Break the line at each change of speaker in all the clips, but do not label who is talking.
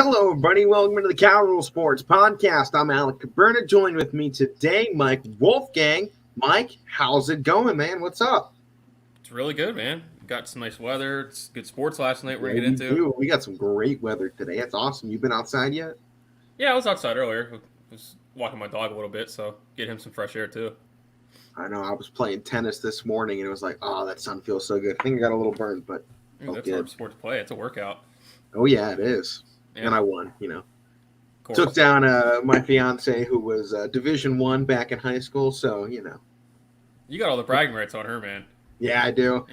Hello, everybody. Welcome to the Casual Sports Podcast. I'm Alec Caberna. Joined with me today, Mike Wolfgang. Mike, how's it going, man? What's up?
It's really good, man. Got some nice weather. It's good sports last night we're going to
We
get into.
do. We got some great weather today. That's awesome. You been outside yet?
Yeah, I was outside earlier. I was walking my dog a little bit, so get him some fresh air, too.
I know. I was playing tennis this morning, and it was like, oh, that sun feels so good. I think I got a little burned, but
That's a hard sport to play. It's a workout.
Oh, yeah, it is.
Yeah.
And I won,
Of course.
Took down my fiance, who was Division I back in high school, so,
You got all the bragging rights on her, man.
Yeah, I do.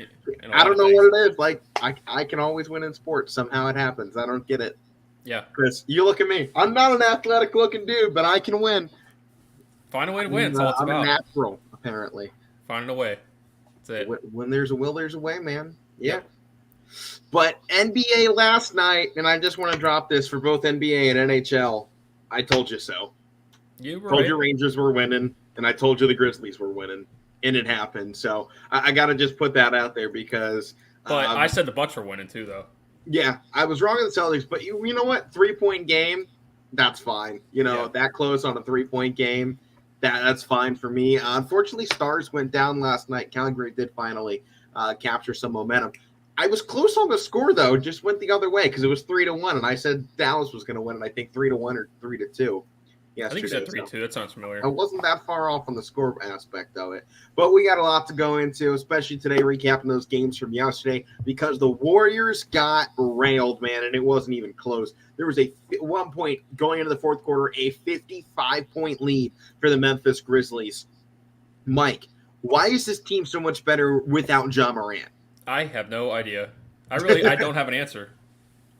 In
I don't know what it is. Like, I can always win in sports. Somehow it happens. I don't get it.
Yeah.
Chris, you look at me. I'm not an athletic-looking dude, but I can win.
Find a way to win. That's all it's
I'm
about.
a natural, apparently.
Finding a way. That's it.
When there's a will, there's a way, man. Yeah.
Yep.
But NBA last night, and I just want to drop this for both NBA and NHL. I told you so.
You were
Told
right.
you Rangers were winning, and I told you the Grizzlies were winning, and it happened. So I got to just put that out there because.
But I said the Bucks were winning, too, though.
Yeah, I was wrong on the Celtics, but you know what? 3-point game, that's fine. That close on a 3-point game, that's fine for me. Unfortunately, Stars went down last night. Calgary did finally capture some momentum. I was close on the score, though. Just went the other way because it was 3-1, and I said Dallas was going to win, and I think 3-1 or 3-2.
I think you said 3-2. That sounds familiar.
I wasn't that far off on the score aspect of it. But we got a lot to go into, especially today, recapping those games from yesterday, because the Warriors got railed, man, and it wasn't even close. There was at one point going into the fourth quarter, a 55-point lead for the Memphis Grizzlies. Mike, why is this team so much better without Ja Morant?
I have no idea. I don't have an answer.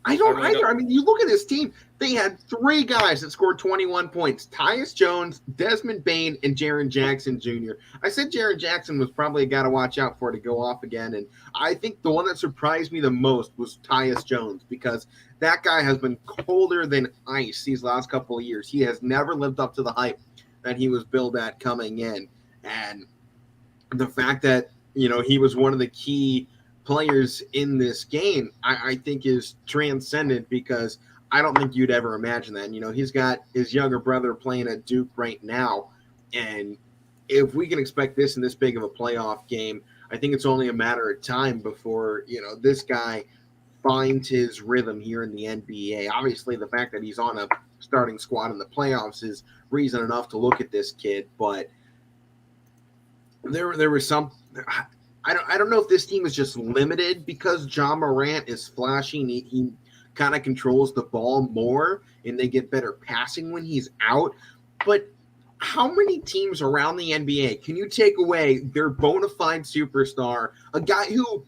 I don't either. I mean, you look at this team. They had three guys that scored 21 points. Tyus Jones, Desmond Bane, and Jaren Jackson Jr. I said Jaren Jackson was probably a guy to watch out for to go off again. And I think the one that surprised me the most was Tyus Jones because that guy has been colder than ice these last couple of years. He has never lived up to the hype that he was billed at coming in. And the fact that, he was one of the key players in this game, I think is transcendent because I don't think you'd ever imagine that. He's got his younger brother playing at Duke right now. And if we can expect this in this big of a playoff game, I think it's only a matter of time before, this guy finds his rhythm here in the NBA. Obviously, the fact that he's on a starting squad in the playoffs is reason enough to look at this kid. But there was some – I don't know if this team is just limited because Ja Morant is flashing. He kind of controls the ball more, and they get better passing when he's out. But how many teams around the NBA can you take away their bona fide superstar, a guy who,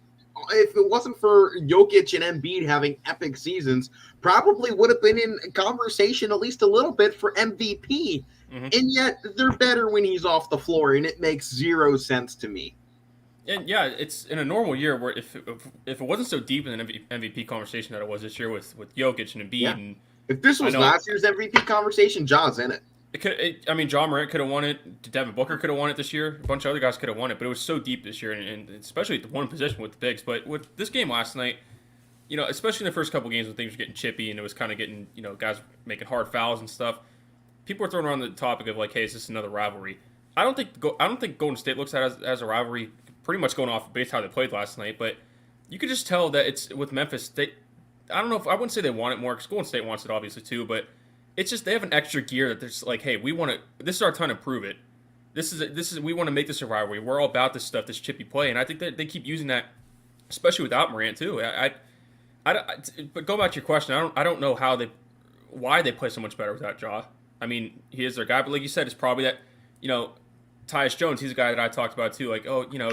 if it wasn't for Jokic and Embiid having epic seasons, probably would have been in conversation at least a little bit for MVP. Mm-hmm. And yet they're better when he's off the floor, and it makes zero sense to me.
And yeah, it's in a normal year where if it wasn't so deep in an MVP conversation that it was this year with Jokic and Embiid, and
if this was last year's MVP conversation, Ja's in it.
Ja Morant could have won it. Devin Booker could have won it this year. A bunch of other guys could have won it, but it was so deep this year, and especially at the one position with the bigs. But with this game last night, especially in the first couple games when things were getting chippy and it was kind of getting, guys making hard fouls and stuff, people were throwing around the topic of like, hey, is this another rivalry? I don't think Golden State looks at it as a rivalry. Pretty much going off based how they played last night, but you could just tell that it's with Memphis. I don't know if I wouldn't say they want it more because Golden State wants it obviously too, but it's just they have an extra gear that they're just like, hey, we want to. This is our time to prove it. This is we want to make this a rivalry. We're all about this stuff, this chippy play, and I think that they keep using that, especially without Morant too. But go back to your question. I don't know why they play so much better without Ja. I mean, he is their guy, but like you said, it's probably that Tyus Jones, he's a guy that I talked about too. Like,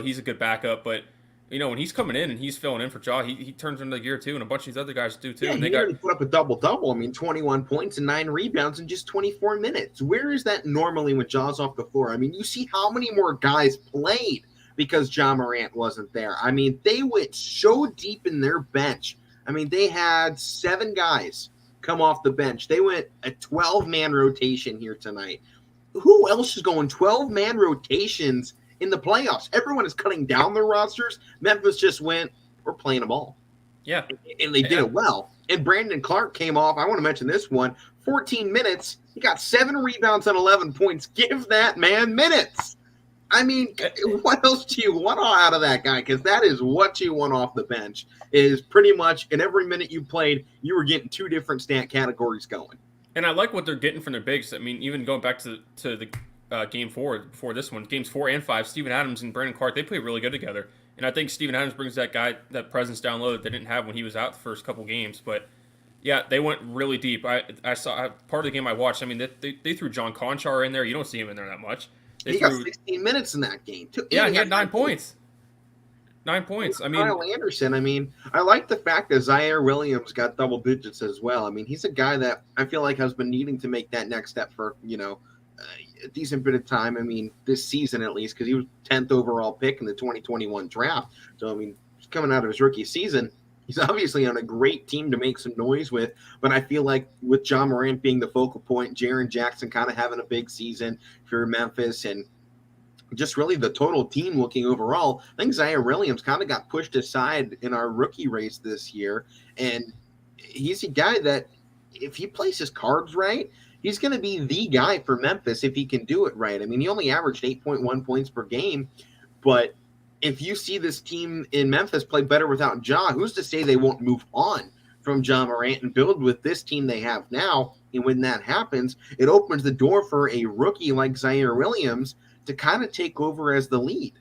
he's a good backup, but when he's coming in and he's filling in for Ja, he turns into the gear too, and a bunch of these other guys do too.
Yeah,
and
he already put up a double-double. I mean, 21 points and 9 rebounds in just 24 minutes. Where is that normally when Ja's off the floor? I mean, you see how many more guys played because Ja Morant wasn't there. I mean, they went so deep in their bench. I mean, they had 7 guys come off the bench. They went a 12-man rotation here tonight. Who else is going 12-man rotations in the playoffs? Everyone is cutting down their rosters. Memphis just went, we're playing them all.
Yeah.
and they did it well. And Brandon Clark came off. I want to mention this one. 14 minutes. He got 7 rebounds and 11 points. Give that man minutes. I mean, what else do you want out of that guy? Because that is what you want off the bench. Is pretty much in every minute you played, you were getting 2 different stat categories going.
And I like what they're getting from their bigs. I mean, even going back to the game 4 before this one, games 4 and 5, Steven Adams and Brandon Clark, they play really good together. And I think Steven Adams brings that presence down low that they didn't have when he was out the first couple games. But yeah, they went really deep. I saw part of the game I watched. I mean, they threw John Conchar in there. You don't see him in there that much.
He got 16 minutes in that game.
Yeah, he had 9 points. 9 points. I mean,
Kyle Anderson. I mean, I like the fact that Zaire Williams got double digits as well. I mean, he's a guy that I feel like has been needing to make that next step for a decent bit of time. I mean, this season at least, because he was 10th overall pick in the 2021 draft. So I mean, he's coming out of his rookie season. He's obviously on a great team to make some noise with, but I feel like with John Morant being the focal point, Jaren Jackson kind of having a big season for Memphis, and just really the total team looking overall, I think Zaire Williams kind of got pushed aside in our rookie race this year, and he's a guy that if he plays his cards right, he's going to be the guy for Memphis if he can do it right. I mean, he only averaged 8.1 points per game, but if you see this team in Memphis play better without Ja, who's to say they won't move on from Ja Morant and build with this team they have now? And when that happens, it opens the door for a rookie like Zaire Williams to kind of take over as the lead.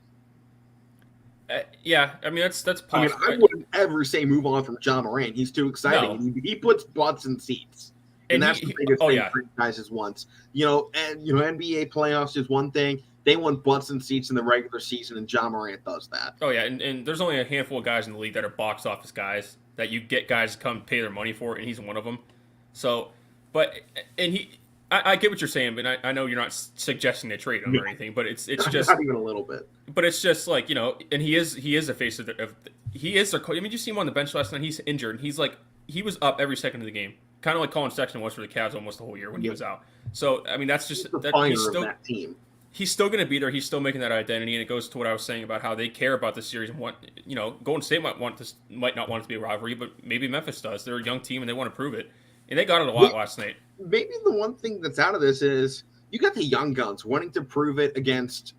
Yeah, I mean that's possible.
I mean, I wouldn't ever say move on from Ja Morant. He's too exciting. No. He puts butts in seats. And that's the biggest thing franchises wants. NBA playoffs is one thing. They want butts and seats in the regular season, and Ja Morant does that.
Oh, yeah, and there's only a handful of guys in the league that are box office guys that you get guys to come pay their money for, and he's one of them. So, I get what you're saying, but I know you're not suggesting they trade him or anything, but it's just
not even a little bit.
But it's just like, and he is a face of he is I mean, you see him on the bench last night. He's injured. He's like he was up every second of the game, kind of like Colin Sexton was for the Cavs almost the whole year when he was out. So I mean, that's just
he's still that team.
He's still going to be there. He's still making that identity, and it goes to what I was saying about how they care about this series and want, Golden State might not want it to be a rivalry, but maybe Memphis does. They're a young team and they want to prove it, and they got it a lot last night.
Maybe the one thing that's out of this is you got the young guns wanting to prove it against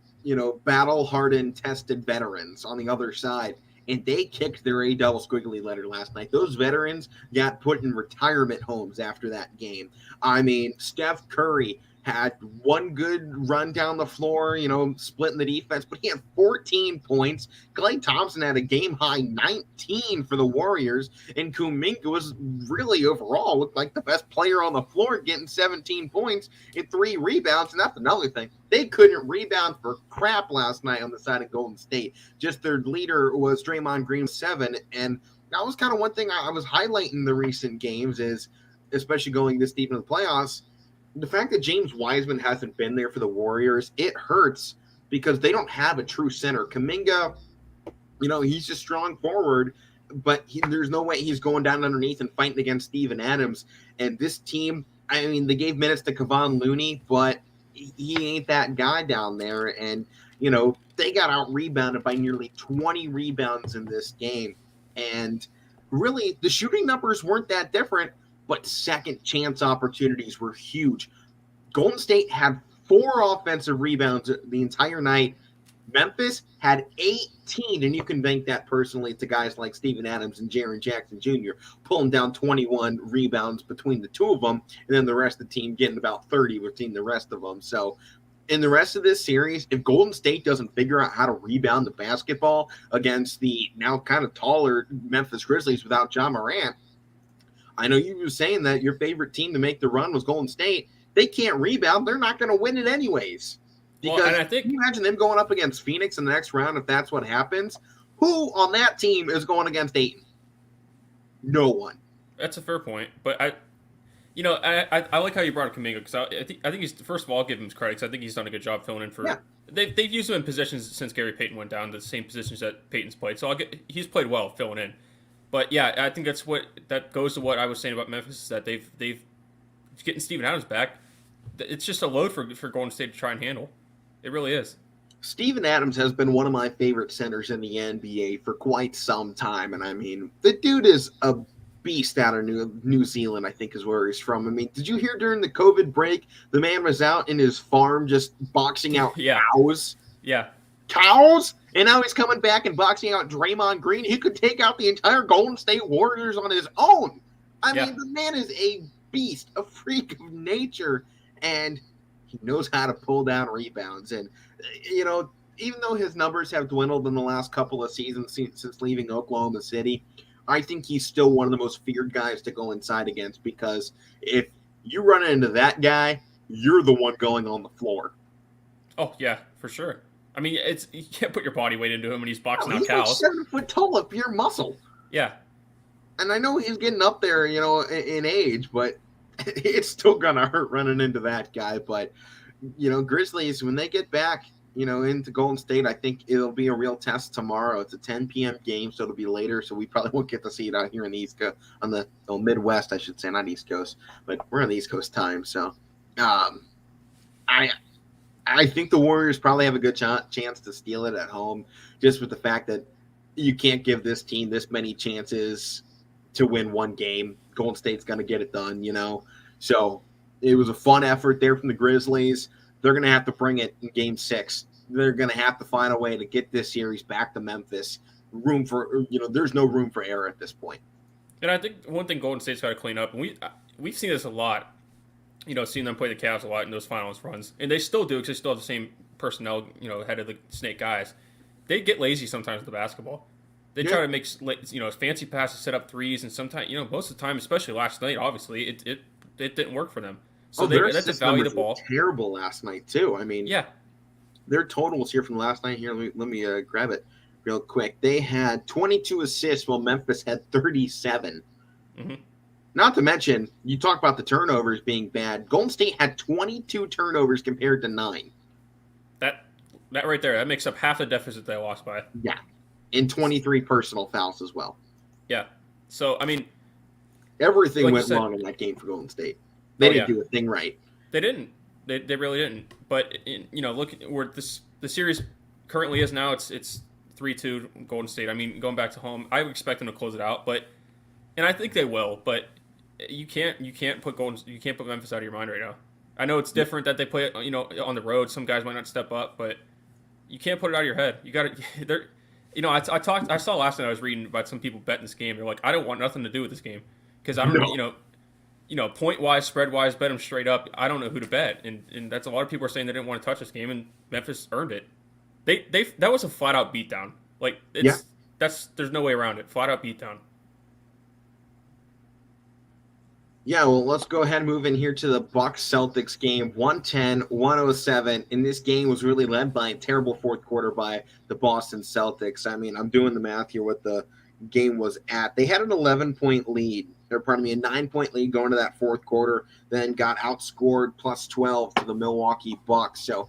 battle-hardened, tested veterans on the other side, and they kicked their A double squiggly letter last night. Those veterans got put in retirement homes after that game. I mean, Steph Curry had one good run down the floor, splitting the defense, but he had 14 points. Klay Thompson had a game-high 19 for the Warriors, and Kuminga was really overall looked like the best player on the floor, getting 17 points and 3 rebounds, and that's another thing. They couldn't rebound for crap last night on the side of Golden State. Just their leader was Draymond Green, 7, and that was kind of one thing I was highlighting in the recent games is, especially going this deep into the playoffs, the fact that James Wiseman hasn't been there for the Warriors, it hurts because they don't have a true center. Kuminga, he's a strong forward, but there's no way he's going down underneath and fighting against Steven Adams. And this team, I mean, they gave minutes to Kevon Looney, but he ain't that guy down there. And, they got out-rebounded by nearly 20 rebounds in this game. And really, the shooting numbers weren't that different, but second chance opportunities were huge. Golden State had 4 offensive rebounds the entire night. Memphis had 18, and you can thank that personally to guys like Steven Adams and Jaren Jackson Jr. pulling down 21 rebounds between the two of them, and then the rest of the team getting about 30 between the rest of them. So in the rest of this series, if Golden State doesn't figure out how to rebound the basketball against the now kind of taller Memphis Grizzlies without Ja Morant, I know you were saying that your favorite team to make the run was Golden State. They can't rebound. They're not going to win it anyways. Because I think, can you imagine them going up against Phoenix in the next round if that's what happens? Who on that team is going against Ayton? No one.
That's a fair point. But I like how you brought up Kuminga because I think he's, first of all, I'll give him his credit because I think he's done a good job filling in for. Yeah. They've used him in positions since Gary Payton went down, the same positions that Payton's played. So he's played well filling in. But yeah, I think that goes to what I was saying about Memphis is that they've getting Steven Adams back. It's just a load for Golden State to try and handle. It really is.
Steven Adams has been one of my favorite centers in the NBA for quite some time. And I mean, the dude is a beast out of New Zealand, I think is where he's from. I mean, did you hear during the COVID break, the man was out in his farm just boxing out
Yeah.
cows?
Yeah.
Cows? And now he's coming back and boxing out Draymond Green. He could take out the entire Golden State Warriors on his own. I mean, the man is a beast, a freak of nature, and he knows how to pull down rebounds. And, you know, even though his numbers have dwindled in the last couple of seasons since leaving Oklahoma City, I think he's still one of the most feared guys to go inside against, because if you run into that guy, you're the one going on the floor.
Oh, yeah, for sure. I mean, you can't put your body weight into him when he's boxing out
He's
cows.
like 7 foot tall of pure muscle.
Yeah.
And I know he's getting up there, you know, in age, but it's still going to hurt running into that guy. But, you know, Grizzlies, when they get back, you know, into Golden State, I think it'll be a real test tomorrow. It's a 10 p.m. game, so it'll be later. So we probably won't get to see it out here in the East Coast, on the Midwest, I should say, not East Coast, but we're on the East Coast time. So I think the Warriors probably have a good chance to steal it at home, just with the fact that you can't give this team this many chances to win one game. Golden State's going to get it done, you know. So it was a fun effort there from the Grizzlies. They're going to have to bring it in Game 6. They're going to have to find a way to get this series back to Memphis. There's no room for error at this point.
And I think one thing Golden State's got to clean up, and we've seen this a lot, you know, seeing them play the Cavs a lot in those finals runs, and they still do because they still have the same personnel, you know, ahead of the Snake guys. They get lazy sometimes with the basketball. They try to make, you know, fancy passes, set up threes, and sometimes, you know, most of the time, especially last night, obviously, it didn't work for them. So they had to value the ball.
Terrible last night too. I mean,
yeah,
their totals here from last night. Here, let me grab it real quick. They had 22 assists while Memphis had 37.
Mm-hmm.
Not to mention, you talk about the turnovers being bad. Golden State had 22 turnovers compared to 9.
That right there, that makes up half the deficit they lost by.
Yeah, and 23 personal fouls as well.
Yeah. So I mean,
everything went wrong in that game for Golden State. They didn't do a thing right.
They didn't. They really didn't. But you know, look where the series currently is now. It's 3-2 Golden State. I mean, going back to home, I would expect them to close it out, and I think they will. But you can't put Memphis out of your mind right now. I know it's different that they play it, you know, on the road. Some guys might not step up, but you can't put it out of your head. You got to. You know, I saw last night. I was reading about some people betting this game. They're like, I don't want nothing to do with this game because I don't you know, point wise, spread wise, bet them straight up. I don't know who to bet, and that's a lot of people are saying they didn't want to touch this game, and Memphis earned it. That was a flat out beatdown. Like there's no way around it. Flat out beatdown.
Yeah, well, let's go ahead and move in here to the Bucks-Celtics game, 110-107. And this game was really led by a terrible fourth quarter by the Boston Celtics. I mean, I'm doing the math here what the game was at. They had an 11-point lead, a 9-point lead going to that fourth quarter, then got outscored plus 12 to the Milwaukee Bucks. So,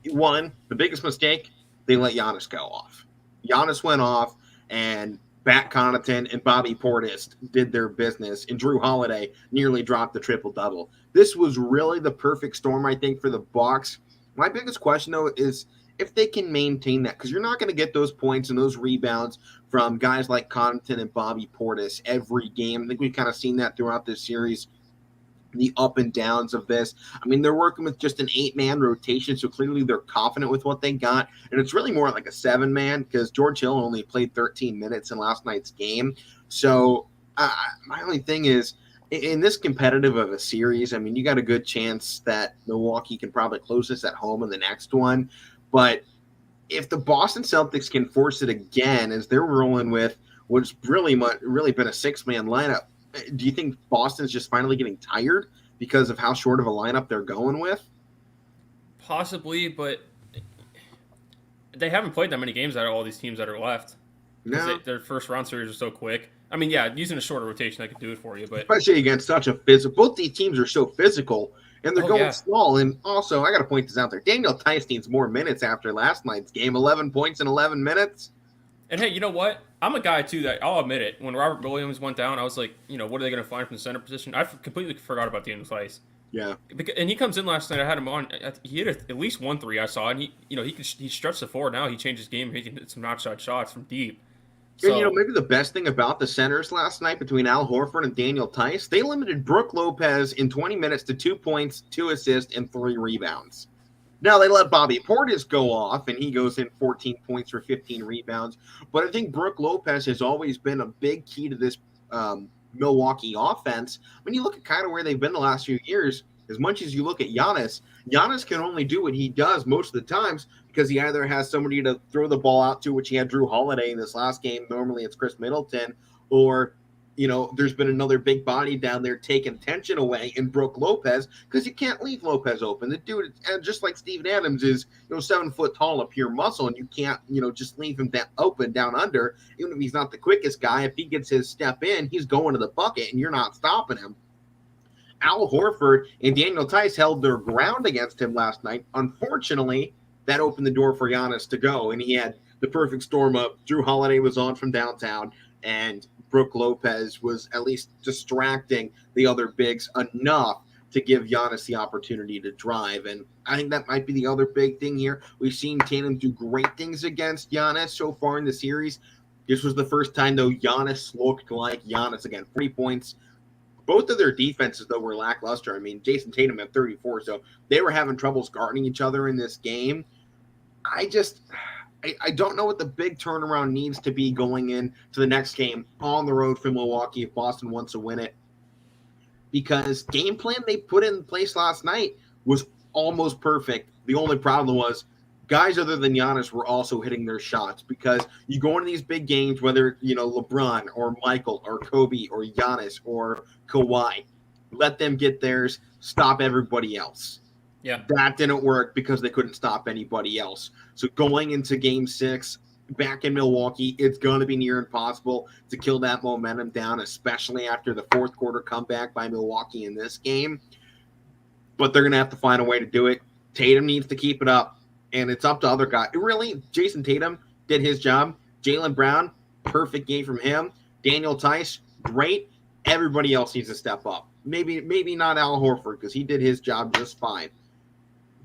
the biggest mistake, they let Giannis go off. Giannis went off, and Pat Connaughton and Bobby Portis did their business, and Drew Holiday nearly dropped the triple-double. This was really the perfect storm, I think, for the Bucks. My biggest question, though, is if they can maintain that, because you're not going to get those points and those rebounds from guys like Connaughton and Bobby Portis every game. I think we've kind of seen that throughout this series, the up and downs of this. I mean, they're working with just an 8-man rotation, so clearly they're confident with what they got. And it's really more like a 7-man because George Hill only played 13 minutes in last night's game. So my only thing is, in this competitive of a series, I mean, you got a good chance that Milwaukee can probably close this at home in the next one. But if the Boston Celtics can force it again, as they're rolling with what's really been a 6-man lineup, do you think Boston's just finally getting tired because of how short of a lineup they're going with?
Possibly, but they haven't played that many games out of all these teams that are left.
No.
Their first round series are so quick. I mean, yeah, using a shorter rotation, I could do it for you, but
especially against such a physical. Both these teams are so physical, and they're going small. And also, I got to point this out there: Daniel Theis needs more minutes after last night's game. 11 points in 11 minutes.
And hey, you know what? I'm a guy, too, that I'll admit it. When Robert Williams went down, I was like, you know, what are they going to find from the center position? I completely forgot about Daniel Theis.
Yeah.
And he comes in last night. I had him on. He hit at least 1 3 I saw, and he stretched the floor. Now he changed his game. He can hit some knock-shot shots from deep.
And,
So
maybe the best thing about the centers last night between Al Horford and Daniel Tice, they limited Brook Lopez in 20 minutes to 2 points, 2 assists, and 3 rebounds. Now, they let Bobby Portis go off, and he goes in 14 points for 15 rebounds. But I think Brook Lopez has always been a big key to this Milwaukee offense. When you look at kind of where they've been the last few years, as much as you look at Giannis can only do what he does most of the times because he either has somebody to throw the ball out to, which he had Drew Holiday in this last game. Normally it's Chris Middleton, or there's been another big body down there taking tension away in Brook Lopez because you can't leave Lopez open. The dude, and just like Steven Adams is, 7 foot tall of pure muscle, and you can't, just leave him open down under. Even if he's not the quickest guy, if he gets his step in, he's going to the bucket, and you're not stopping him. Al Horford and Daniel Tice held their ground against him last night. Unfortunately, that opened the door for Giannis to go, and he had the perfect storm up. Drew Holiday was on from downtown, and Brook Lopez was at least distracting the other bigs enough to give Giannis the opportunity to drive. And I think that might be the other big thing here. We've seen Tatum do great things against Giannis so far in the series. This was the first time, though, Giannis looked like Giannis again. 3 points. Both of their defenses, though, were lackluster. I mean, Jason Tatum had 34, so they were having troubles guarding each other in this game. I don't know what the big turnaround needs to be going into the next game on the road for Milwaukee if Boston wants to win it. Because game plan they put in place last night was almost perfect. The only problem was guys other than Giannis were also hitting their shots, because you go into these big games, whether, LeBron or Michael or Kobe or Giannis or Kawhi, let them get theirs, stop everybody else.
Yeah.
That didn't work because they couldn't stop anybody else. So going into game 6 back in Milwaukee, it's going to be near impossible to kill that momentum down, especially after the fourth quarter comeback by Milwaukee in this game. But they're going to have to find a way to do it. Tatum needs to keep it up, and it's up to other guys. Really, Jason Tatum did his job. Jaylen Brown, perfect game from him. Daniel Tice, great. Everybody else needs to step up. Maybe not Al Horford, because he did his job just fine.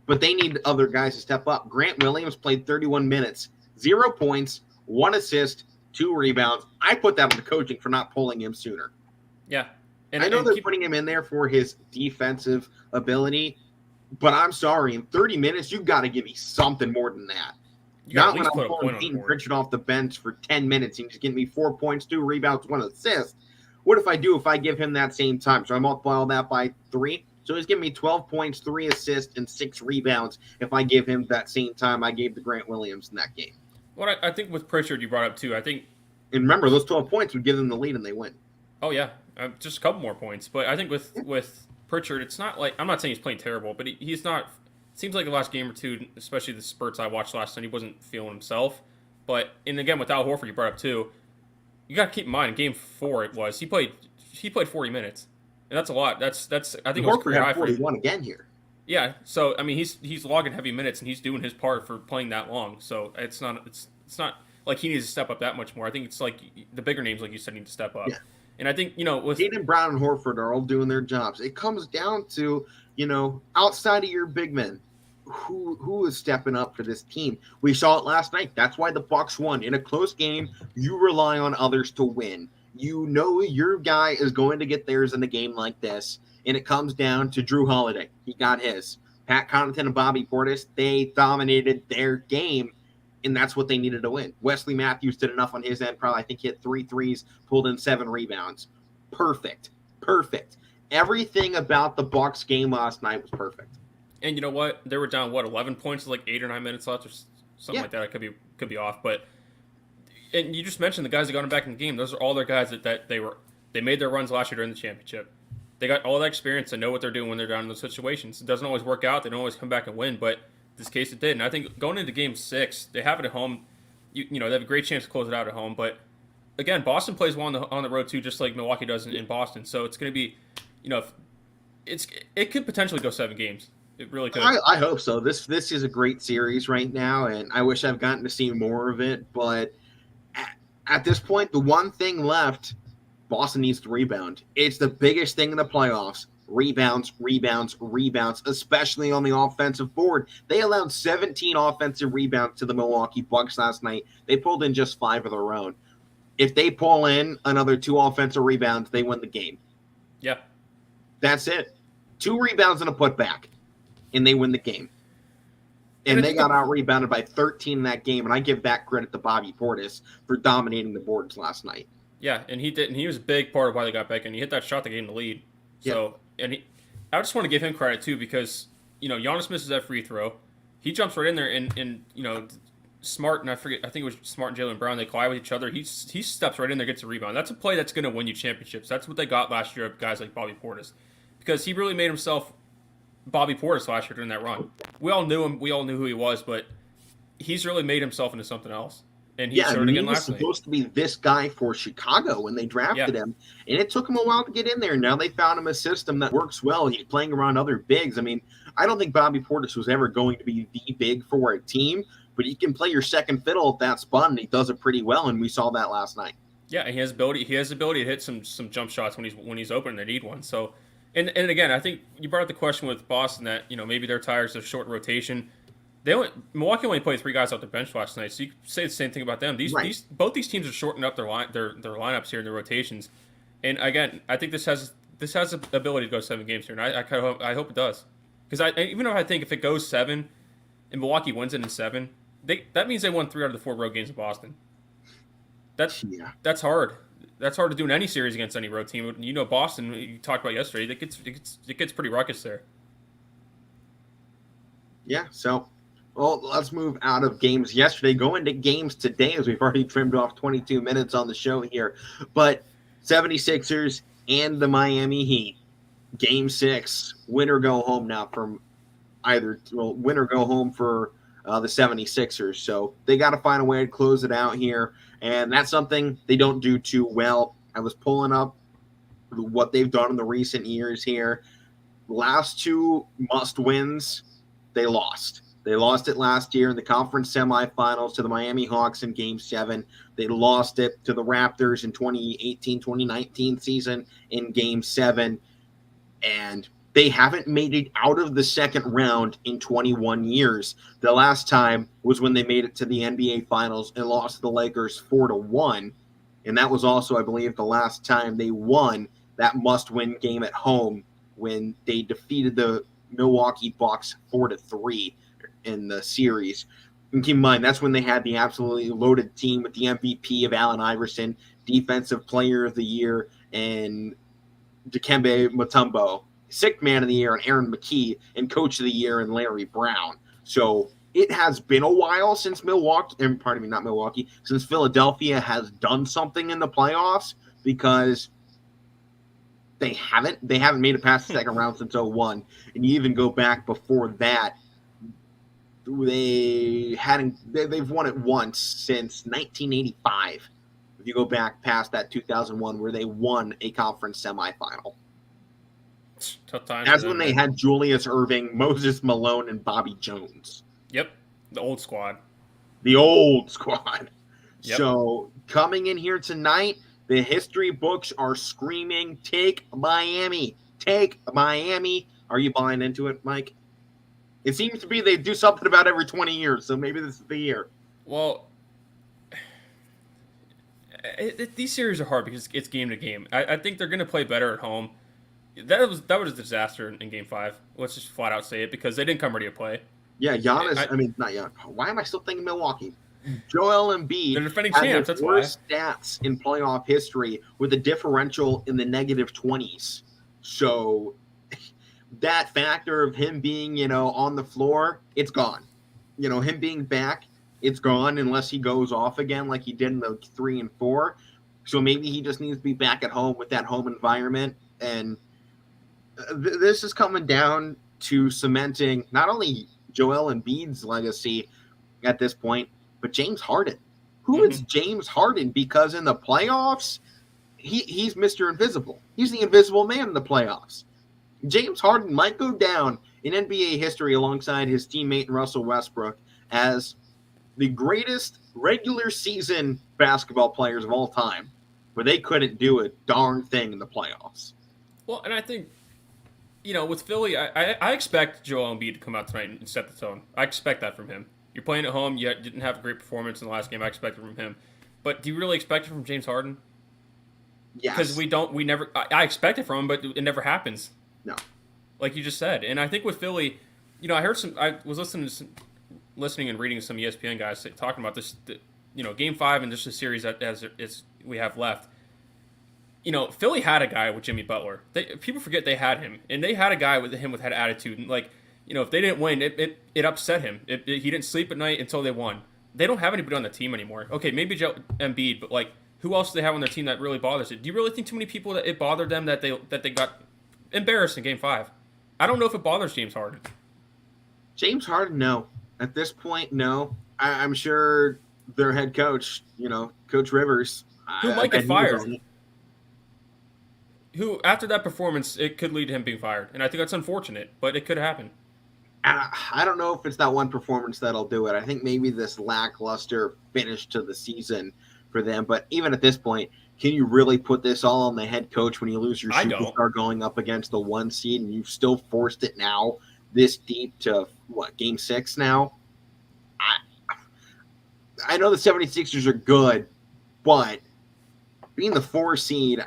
But they need other guys to step up. Grant Williams played 31 minutes, 0 points, 1 assist, 2 rebounds. I put that on the coaching for not pulling him sooner.
Yeah.
And I know they're putting him in there for his defensive ability, but I'm sorry, in 30 minutes, you've got to give me something more than that. Not when I'm pulling Peyton Pritchard off the bench for 10 minutes and he's getting me 4 points, 2 rebounds, 1 assist. What if I give him that same time? So I multiply all that by 3. So he's giving me 12 points, 3 assists, and 6 rebounds if I give him that same time I gave to Grant Williams in that game.
What I think with Pritchard you brought up too, and
remember, those 12 points would give them the lead and they win.
Oh, yeah. Just a couple more points. But I think with Pritchard, it's not like, I'm not saying he's playing terrible, but he's not, it seems like the last game or two, especially the spurts I watched last night, he wasn't feeling himself. But, and again, with Al Horford you brought up too, you got to keep in mind, in game 4 it was, he played 40 minutes. And that's a lot. That's I think it was career high for
41 again here.
Yeah. So I mean, he's logging heavy minutes and he's doing his part for playing that long. So it's not like he needs to step up that much more. I think it's like the bigger names, like you said, need to step up. Yeah. And I think with
Tatum, Brown, and Horford are all doing their jobs. It comes down to outside of your big men, who is stepping up for this team. We saw it last night. That's why the Bucks won. In a close game, you rely on others to win. Your guy is going to get theirs in a game like this, and it comes down to Drew Holiday. He got his. Pat Connaughton and Bobby Portis, they dominated their game, and that's what they needed to win. Wesley Matthews did enough on his end, probably, I think, hit 3 threes, pulled in 7 rebounds. Perfect. Everything about the Bucks game last night was perfect.
And you know what? They were down, 11 points with like 8 or 9 minutes left or something like that. I could be off, but... And you just mentioned the guys that got them back in the game. Those are all their guys that they made their runs last year during the championship. They got all that experience and know what they're doing when they're down in those situations. It doesn't always work out. They don't always come back and win, but this case it did. And I think going into game 6, they have it at home. They have a great chance to close it out at home. But again, Boston plays well on the road too, just like Milwaukee does in Boston. So it's going to be, it could potentially go 7 games. It really could.
I hope so. This is a great series right now, and I wish I've gotten to see more of it, but at this point, the one thing left, Boston needs to rebound. It's the biggest thing in the playoffs. rebounds, especially on the offensive board. They allowed 17 offensive rebounds to the Milwaukee Bucks last night. They pulled in just 5 of their own. If they pull in another 2 offensive rebounds, they win the game.
Yeah.
That's it. 2 rebounds and a putback, and they win the game. And they got out-rebounded by 13 in that game, and I give that credit to Bobby Portis for dominating the boards last night.
Yeah, and he did, and he was a big part of why they got back in. He hit that shot that gave him the lead. So, I just want to give him credit too because Giannis misses that free throw, he jumps right in there and Smart and I think it was Smart and Jaylen Brown. They collide with each other. He steps right in there, gets a rebound. That's a play that's going to win you championships. That's what they got last year of guys like Bobby Portis, because he really made himself Bobby Portis last year during that run. We all knew him. We all knew who he was, but he's really made himself into something else. And he showed again last night.
He was supposed to be this guy for Chicago when they drafted him, and it took him a while to get in there. Now they found him a system that works well. He's playing around other bigs. I mean, I don't think Bobby Portis was ever going to be the big for a team, but he can play your second fiddle at that spot, and he does it pretty well, and we saw that last night. Yeah,
and he has ability to hit some jump shots when he's open and they need one. So, and again, I think you brought up the question with Boston that maybe they're tired of short rotation. Milwaukee only played 3 guys off the bench last night, so you could say the same thing about them. Both these teams are shortening up their lineups here in their rotations, and again, I think this has the ability to go 7 games here, and I hope it does, because even though I think if it goes 7 and Milwaukee wins it in 7, that means they won 3 out of the 4 road games in Boston. That's hard. That's hard to do in any series against any road team. Boston, you talked about yesterday, it gets pretty ruckus there.
Yeah, so. Well, let's move out of games yesterday, go into games today, as we've already trimmed off 22 minutes on the show here. But 76ers and the Miami Heat, Game 6, win or go home now from win or go home for the 76ers. So they got to find a way to close it out here, and that's something they don't do too well. I was pulling up what they've done in the recent years here. Last 2 must-wins, they lost. They lost it last year in the conference semifinals to the Miami Hawks in Game 7. They lost it to the Raptors in 2018-2019 season in Game 7. And they haven't made it out of the second round in 21 years. The last time was when they made it to the NBA Finals and lost to the Lakers 4-1. And that was also, I believe, the last time they won that must-win game at home when they defeated the Milwaukee Bucks 4-3. In the series. And keep in mind, that's when they had the absolutely loaded team with the MVP of Allen Iverson, Defensive Player of the Year, and Dikembe Mutombo, Sixth Man of the Year, and Aaron McKee, and Coach of the Year, and Larry Brown. So it has been a while since since Philadelphia has done something in the playoffs, because they haven't made it past the second round since 2001. And you even go back before that, they've won it once since 1985. If you go back past that 2001, where they won a conference semifinal.
Tough time.
That's when they had Julius Erving, Moses Malone, and Bobby Jones.
Yep, the old squad.
Yep.
So coming in here tonight, the history books are screaming, take Miami. Take Miami. Are you buying into it, Mike? It seems to be they do something about every 20 years, so maybe this is the year.
Well, these series are hard because it's game to game. I think they're going to play better at home. That was a disaster in Game 5. Let's just flat out say it, because they didn't come ready to play.
Yeah, Giannis. Not Giannis. Why am I still thinking Milwaukee? Joel Embiid.
They're defending champs. That's why.
Worst stats in playoff history with a differential in the negative 20s. So that factor of him being, on the floor, it's gone. Him being back, it's gone unless he goes off again like he did in the 3 and 4. So maybe he just needs to be back at home with that home environment. And this is coming down to cementing not only Joel Embiid's legacy at this point, but James Harden. Who is James Harden? Because in the playoffs, he's Mr. Invisible. He's the invisible man in the playoffs. James Harden might go down in NBA history alongside his teammate Russell Westbrook as the greatest regular season basketball players of all time, but they couldn't do a darn thing in the playoffs.
Well, and I think with Philly, I expect Joel Embiid to come out tonight and set the tone. I expect that from him. You're playing at home. You didn't have a great performance in the last game. I expect it from him. But do you really expect it from James Harden?
Yes.
Because I expect it from him, but it never happens.
No.
Like you just said. And I think with Philly, I was listening and reading some ESPN guys talking about this, Game 5 and just the series as we have left. Philly had a guy with Jimmy Butler. People forget they had him, and they had a guy with had attitude. And if they didn't win, it upset him. He didn't sleep at night until they won. They don't have anybody on the team anymore. Okay, maybe Embiid, but who else do they have on their team that really bothers it? Do you really think too many people that it bothered them that they got embarrassed in Game 5? I don't know if it bothers James Harden.
James Harden, no. At this point, no. I'm sure their head coach, Coach Rivers,
who might get fired. Who, after that performance, it could lead to him being fired. And I think that's unfortunate, but it could happen.
I don't know if it's that one performance that'll do it. I think maybe this lackluster finish to the season for them. But even at this point, can you really put this all on the head coach when you lose your superstar going up against the 1 seed and you've still forced it now this deep to, Game 6 now? I know the 76ers are good, but being the 4 seed,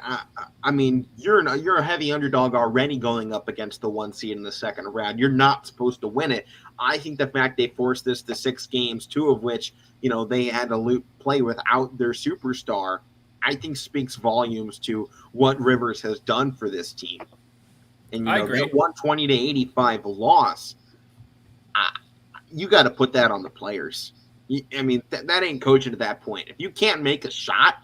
you're a heavy underdog already going up against the 1 seed in the second round. You're not supposed to win it. I think the fact they forced this to 6 games, 2 of which, they had to play without their superstar, I think speaks volumes to what Rivers has done for this team. And,
I agree.
That 120-85 loss, you got to put that on the players. That ain't coaching at that point. If you can't make a shot,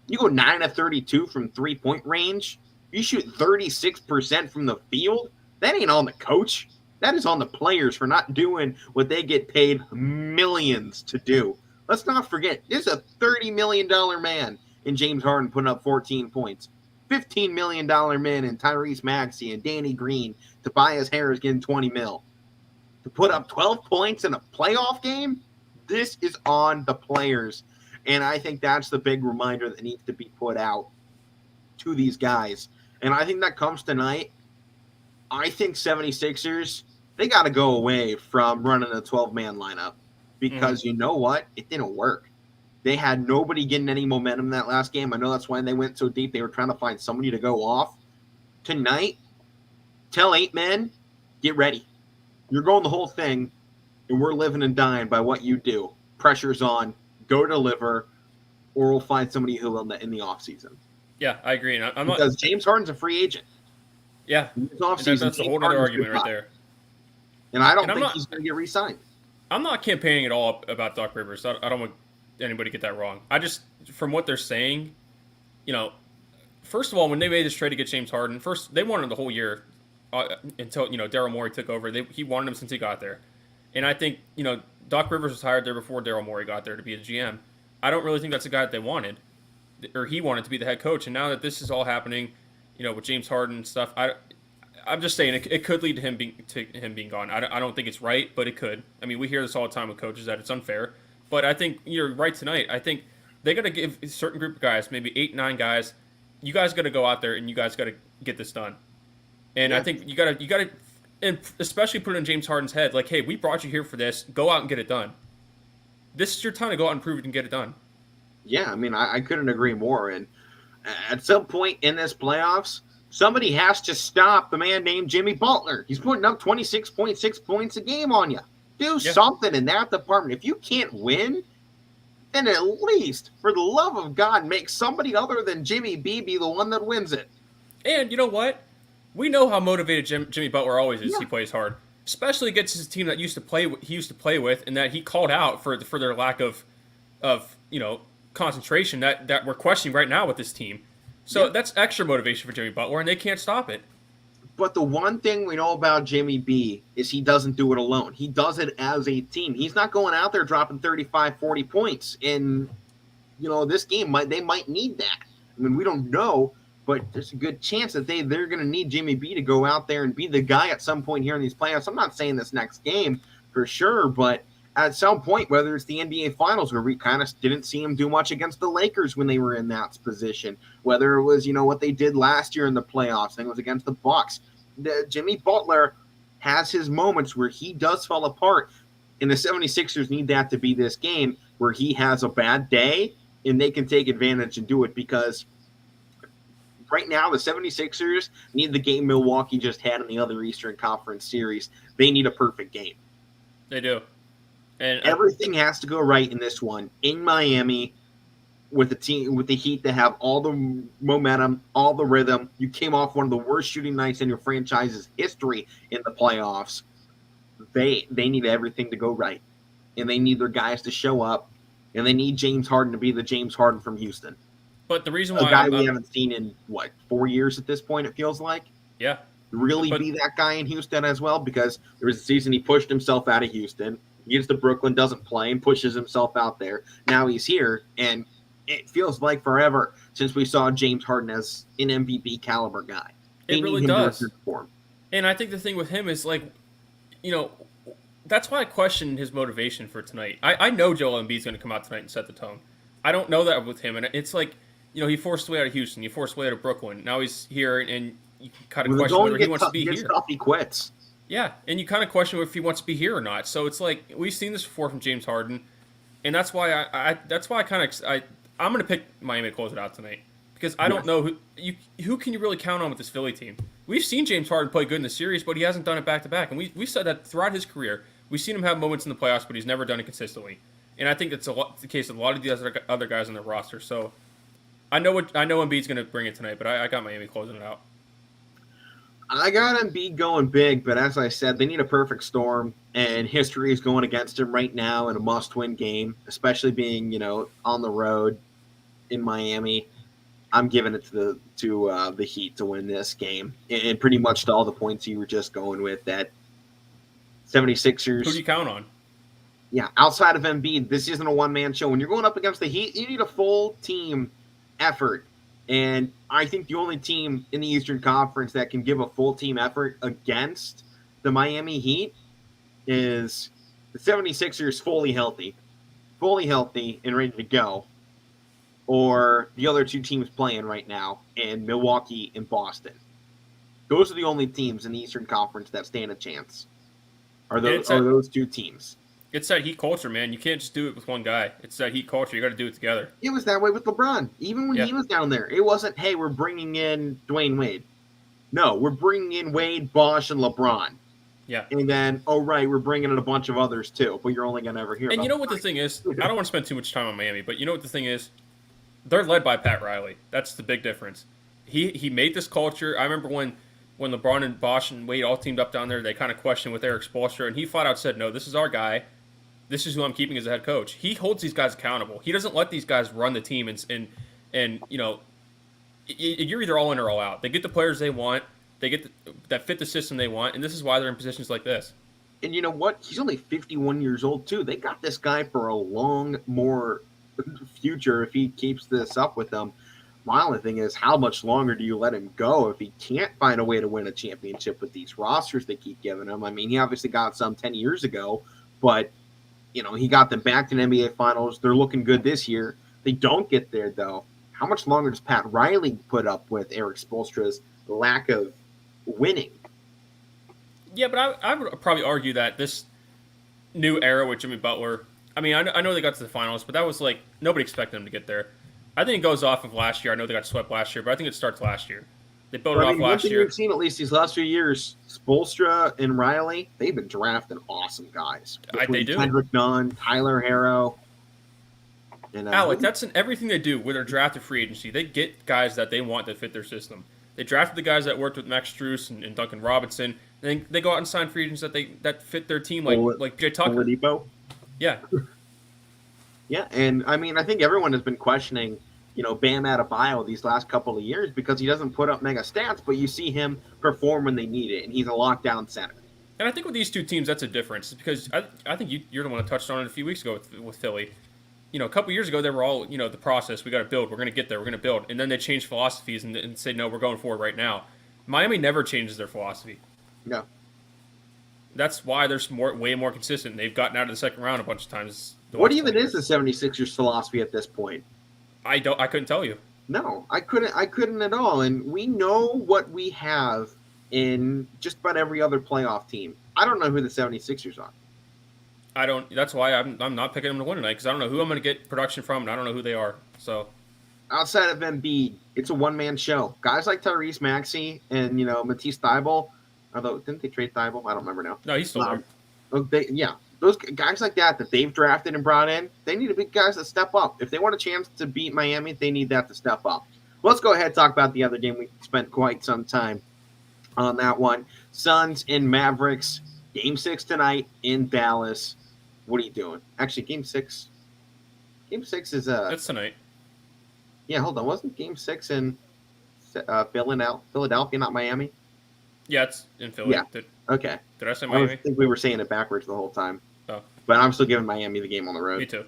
you go 9 of 32 from 3-point range. You shoot 36% from the field. That ain't on the coach. That is on the players for not doing what they get paid millions to do. Let's not forget, this is a $30 million man in James Harden putting up 14 points. $15 million man in Tyrese Maxey and Danny Green. Tobias Harris getting 20 mil. To put up 12 points in a playoff game, this is on the players. And I think that's the big reminder that needs to be put out to these guys. And I think that comes tonight. I think 76ers, they got to go away from running a 12-man lineup because you know what? It didn't work. They had nobody getting any momentum that last game. I know that's why they went so deep. They were trying to find somebody to go off. Tonight, tell 8 men, get ready. You're going the whole thing, and we're living and dying by what you do. Pressure's on. Go deliver, or we'll find somebody who will in the offseason.
Yeah, I agree. And
because James Harden's a free agent.
Yeah. That's a whole other argument right there.
And I don't think he's going to get re-signed.
I'm not campaigning at all about Doc Rivers. I don't want anybody to get that wrong. I just, from what they're saying, first of all, when they made this trade to get James Harden, first, they wanted him the whole year until, Daryl Morey took over. He wanted him since he got there. And I think, Doc Rivers was hired there before Daryl Morey got there to be the GM. I don't really think that's the guy that they wanted, or he wanted to be the head coach. And now that this is all happening, with James Harden and stuff, I'm just saying it could lead to him being gone. I don't think it's right, but it could. I mean, we hear this all the time with coaches that it's unfair. But I think you're right tonight. I think they got to give a certain group of guys, maybe 8, 9 guys. You guys got to go out there and you guys got to get this done. And I think you got to. And especially put it in James Harden's head, like, hey, we brought you here for this. Go out and get it done. This is your time to go out and prove it and get it done.
Yeah, I couldn't agree more. And at some point in this playoffs, somebody has to stop the man named Jimmy Butler. He's putting up 26.6 points a game on you. Do something in that department. If you can't win, then at least, for the love of God, make somebody other than Jimmy B be the one that wins it.
And you know what? We know how motivated Jimmy Butler always is. Yeah. He plays hard, especially against his team that he used to play with, and that he called out for their lack of concentration that we're questioning right now with this team. So that's extra motivation for Jimmy Butler, and they can't stop it.
But the one thing we know about Jimmy B is he doesn't do it alone. He does it as a team. He's not going out there dropping 35, 40 points. And, this game, they might need that. We don't know. But there's a good chance that they're going to need Jimmy B to go out there and be the guy at some point here in these playoffs. I'm not saying this next game for sure, but at some point, whether it's the NBA Finals where we kind of didn't see him do much against the Lakers when they were in that position, whether it was, what they did last year in the playoffs, I think it was against the Bucks. Jimmy Butler has his moments where he does fall apart, and the 76ers need that to be this game where he has a bad day and they can take advantage and do it, because right now the 76ers need the game Milwaukee just had in the other Eastern Conference series. They need a perfect game.
They do. And
everything has to go right in this one in Miami with the team, with the Heat that have all the momentum, all the rhythm. You came off one of the worst shooting nights in your franchise's history in the playoffs. They need everything to go right, and they need their guys to show up, and they need James Harden to be the James Harden from Houston.
But the reason why
a guy we haven't seen in 4 years at this point, it feels like.
Yeah.
Really be that guy in Houston as well, because there was a season he pushed himself out of Houston. He gets to Brooklyn, doesn't play, and pushes himself out there. Now he's here, and it feels like forever since we saw James Harden as an MVP caliber guy.
It really does. And I think the thing with him is, that's why I question his motivation for tonight. I know Joel Embiid's going to come out tonight and set the tone. I don't know that with him, and it's like, he forced away out of Houston, he forced away out of Brooklyn. Now he's here, and you kind of question whether he wants to be here.
Tough, he quits.
Yeah, and you kind of question if he wants to be here or not. So it's like, we've seen this before from James Harden, and that's why I'm going to pick Miami to close it out tonight, because I don't know who can you really count on with this Philly team. We've seen James Harden play good in the series, but he hasn't done it back to back, and we said that throughout his career. We've seen him have moments in the playoffs, but he's never done it consistently. And I think that's the case of a lot of the other guys on the roster. So I know Embiid's going to bring it tonight, but I got Miami closing it out.
I got Embiid going big, but as I said, they need a perfect storm, and history is going against him right now in a must-win game, especially being on the road in Miami. I'm giving it to the Heat to win this game, and pretty much to all the points you were just going with, that 76ers.
Who do you count on?
Yeah, outside of Embiid, this isn't a one-man show. When you're going up against the Heat, you need a full team effort. And I think the only team in the Eastern Conference that can give a full team effort against the Miami Heat is the 76ers fully healthy and ready to go, or the other two teams playing right now in Milwaukee and Boston. Those are the only teams in the Eastern Conference that stand a chance. Are those two teams?
It's that Heat culture, man. You can't just do it with one guy. It's that Heat culture. You got to do it together.
It was that way with LeBron. Even when he was down there, it wasn't, hey, we're bringing in Dwayne Wade. No, we're bringing in Wade, Bosh, and LeBron.
Yeah.
And then, we're bringing in a bunch of others too, but you're only going to ever hear about.
And you know what the thing is? I don't want to spend too much time on Miami, but you know what the thing is? They're led by Pat Riley. That's the big difference. He made this culture. I remember when LeBron and Bosh and Wade all teamed up down there, they kind of questioned with Eric Spoelstra, and he flat out said, no, this is our guy. This is who I'm keeping as a head coach. He holds these guys accountable. He doesn't let these guys run the team and you're either all in or all out. They get the players they want. They get that fit the system they want, and this is why they're in positions like this.
And you know what? He's only 51 years old, too. They got this guy for a long more future if he keeps this up with them. My only thing is, how much longer do you let him go if he can't find a way to win a championship with these rosters they keep giving him? I mean, he obviously got some 10 years ago, but he got them back to the NBA Finals. They're looking good this year. They don't get there, though. How much longer does Pat Riley put up with Eric Spoelstra's lack of winning?
Yeah, but I would probably argue that this new era with Jimmy Butler, I mean, I know they got to the finals, but that was like, nobody expected them to get there. I think it goes off of last year. I know they got swept last year, but I think it starts last year. They built it off last year.
We've seen at least these last few years, Spoelstra and Riley, they've been drafting awesome guys.
They do.
Kendrick Nunn, Tyler Herro. And,
Alec, that's in everything they do with their drafted free agency. They get guys that they want that fit their system. They drafted the guys that worked with Max Strus and Duncan Robinson. And they go out and sign free agents that fit their team, like Jay Tucker.
Oladipo.
Yeah.
Yeah, and I mean, I think everyone has been questioning Bam Adebayo these last couple of years because he doesn't put up mega stats, but you see him perform when they need it, and he's a lockdown center.
And I think with these two teams, that's a difference because I think you're the one that touched on it a few weeks ago with Philly. A couple years ago, they were all, the process. We got to build. We're going to get there. We're going to build. And then they changed philosophies and said, no, we're going forward right now. Miami never changes their philosophy.
No.
That's why they're way more consistent. They've gotten out of the second round a bunch of times.
What even is the 76ers philosophy at this point?
I couldn't tell you.
No, I couldn't at all. And we know what we have in just about every other playoff team. I don't know who the 76ers are.
I don't. That's why I'm not picking them to win tonight because I don't know who I'm going to get production from, and I don't know who they are. So
Outside of Embiid, it's a one-man show. Guys like Tyrese Maxey and Matisse Thybulle, although didn't they trade Thybulle? I don't remember now.
no, he's still there.
Those guys like that they've drafted and brought in, they need to be guys that step up. If they want a chance to beat Miami, they need that to step up. Let's go ahead and talk about the other game. We spent quite some time on that one. Suns and Mavericks, Game 6 tonight in Dallas. What are you doing? Actually, Game 6 is
That's tonight.
Yeah, hold on. Wasn't Game 6 in Philadelphia, not Miami?
Yeah, it's in Philly.
Yeah. Okay.
Did I say
I
Miami?
think we were saying it backwards the whole time.
Oh.
But I'm still giving Miami the game on the road.
Me too.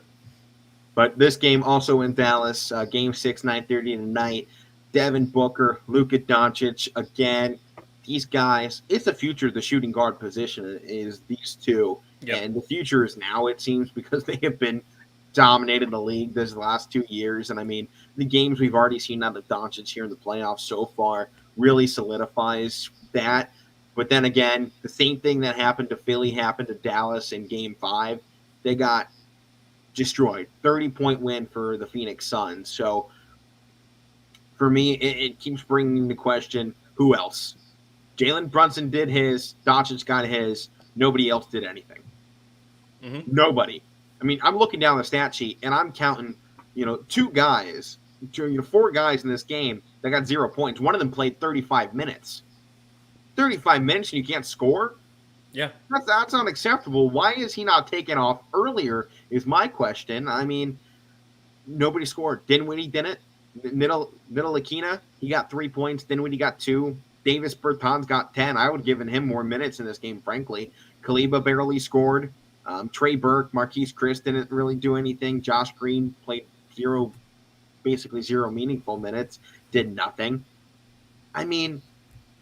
But this game also in Dallas, Game 6, 9:30 tonight. Devin Booker, Luka Doncic again. These guys, it's the future of the shooting guard position is these two.
Yep.
And the future is now, it seems, because they have been dominating the league this last 2 years. And I mean, the games we've already seen out of Doncic here in the playoffs so far really solidifies that. But then again, the same thing that happened to Philly happened to Dallas in Game 5. They got destroyed. 30-point win for the Phoenix Suns. So for me, it keeps bringing the question, who else? Jalen Brunson did his. Doncic got his. Nobody else did anything.
Mm-hmm.
Nobody. I mean, I'm looking down the stat sheet, and I'm counting, four guys in this game that got 0 points. One of them played 35 minutes. 35 minutes and you can't score?
Yeah.
That's unacceptable. Why is he not taken off earlier is my question. I mean, nobody scored. Dinwiddie didn't. Middle Akina, he got 3 points. Dinwiddie got 2. Davis Bertans got 10. I would have given him more minutes in this game, frankly. Kaliba barely scored. Trey Burke, Marquise Chris didn't really do anything. Josh Green played basically zero meaningful minutes, did nothing. I mean,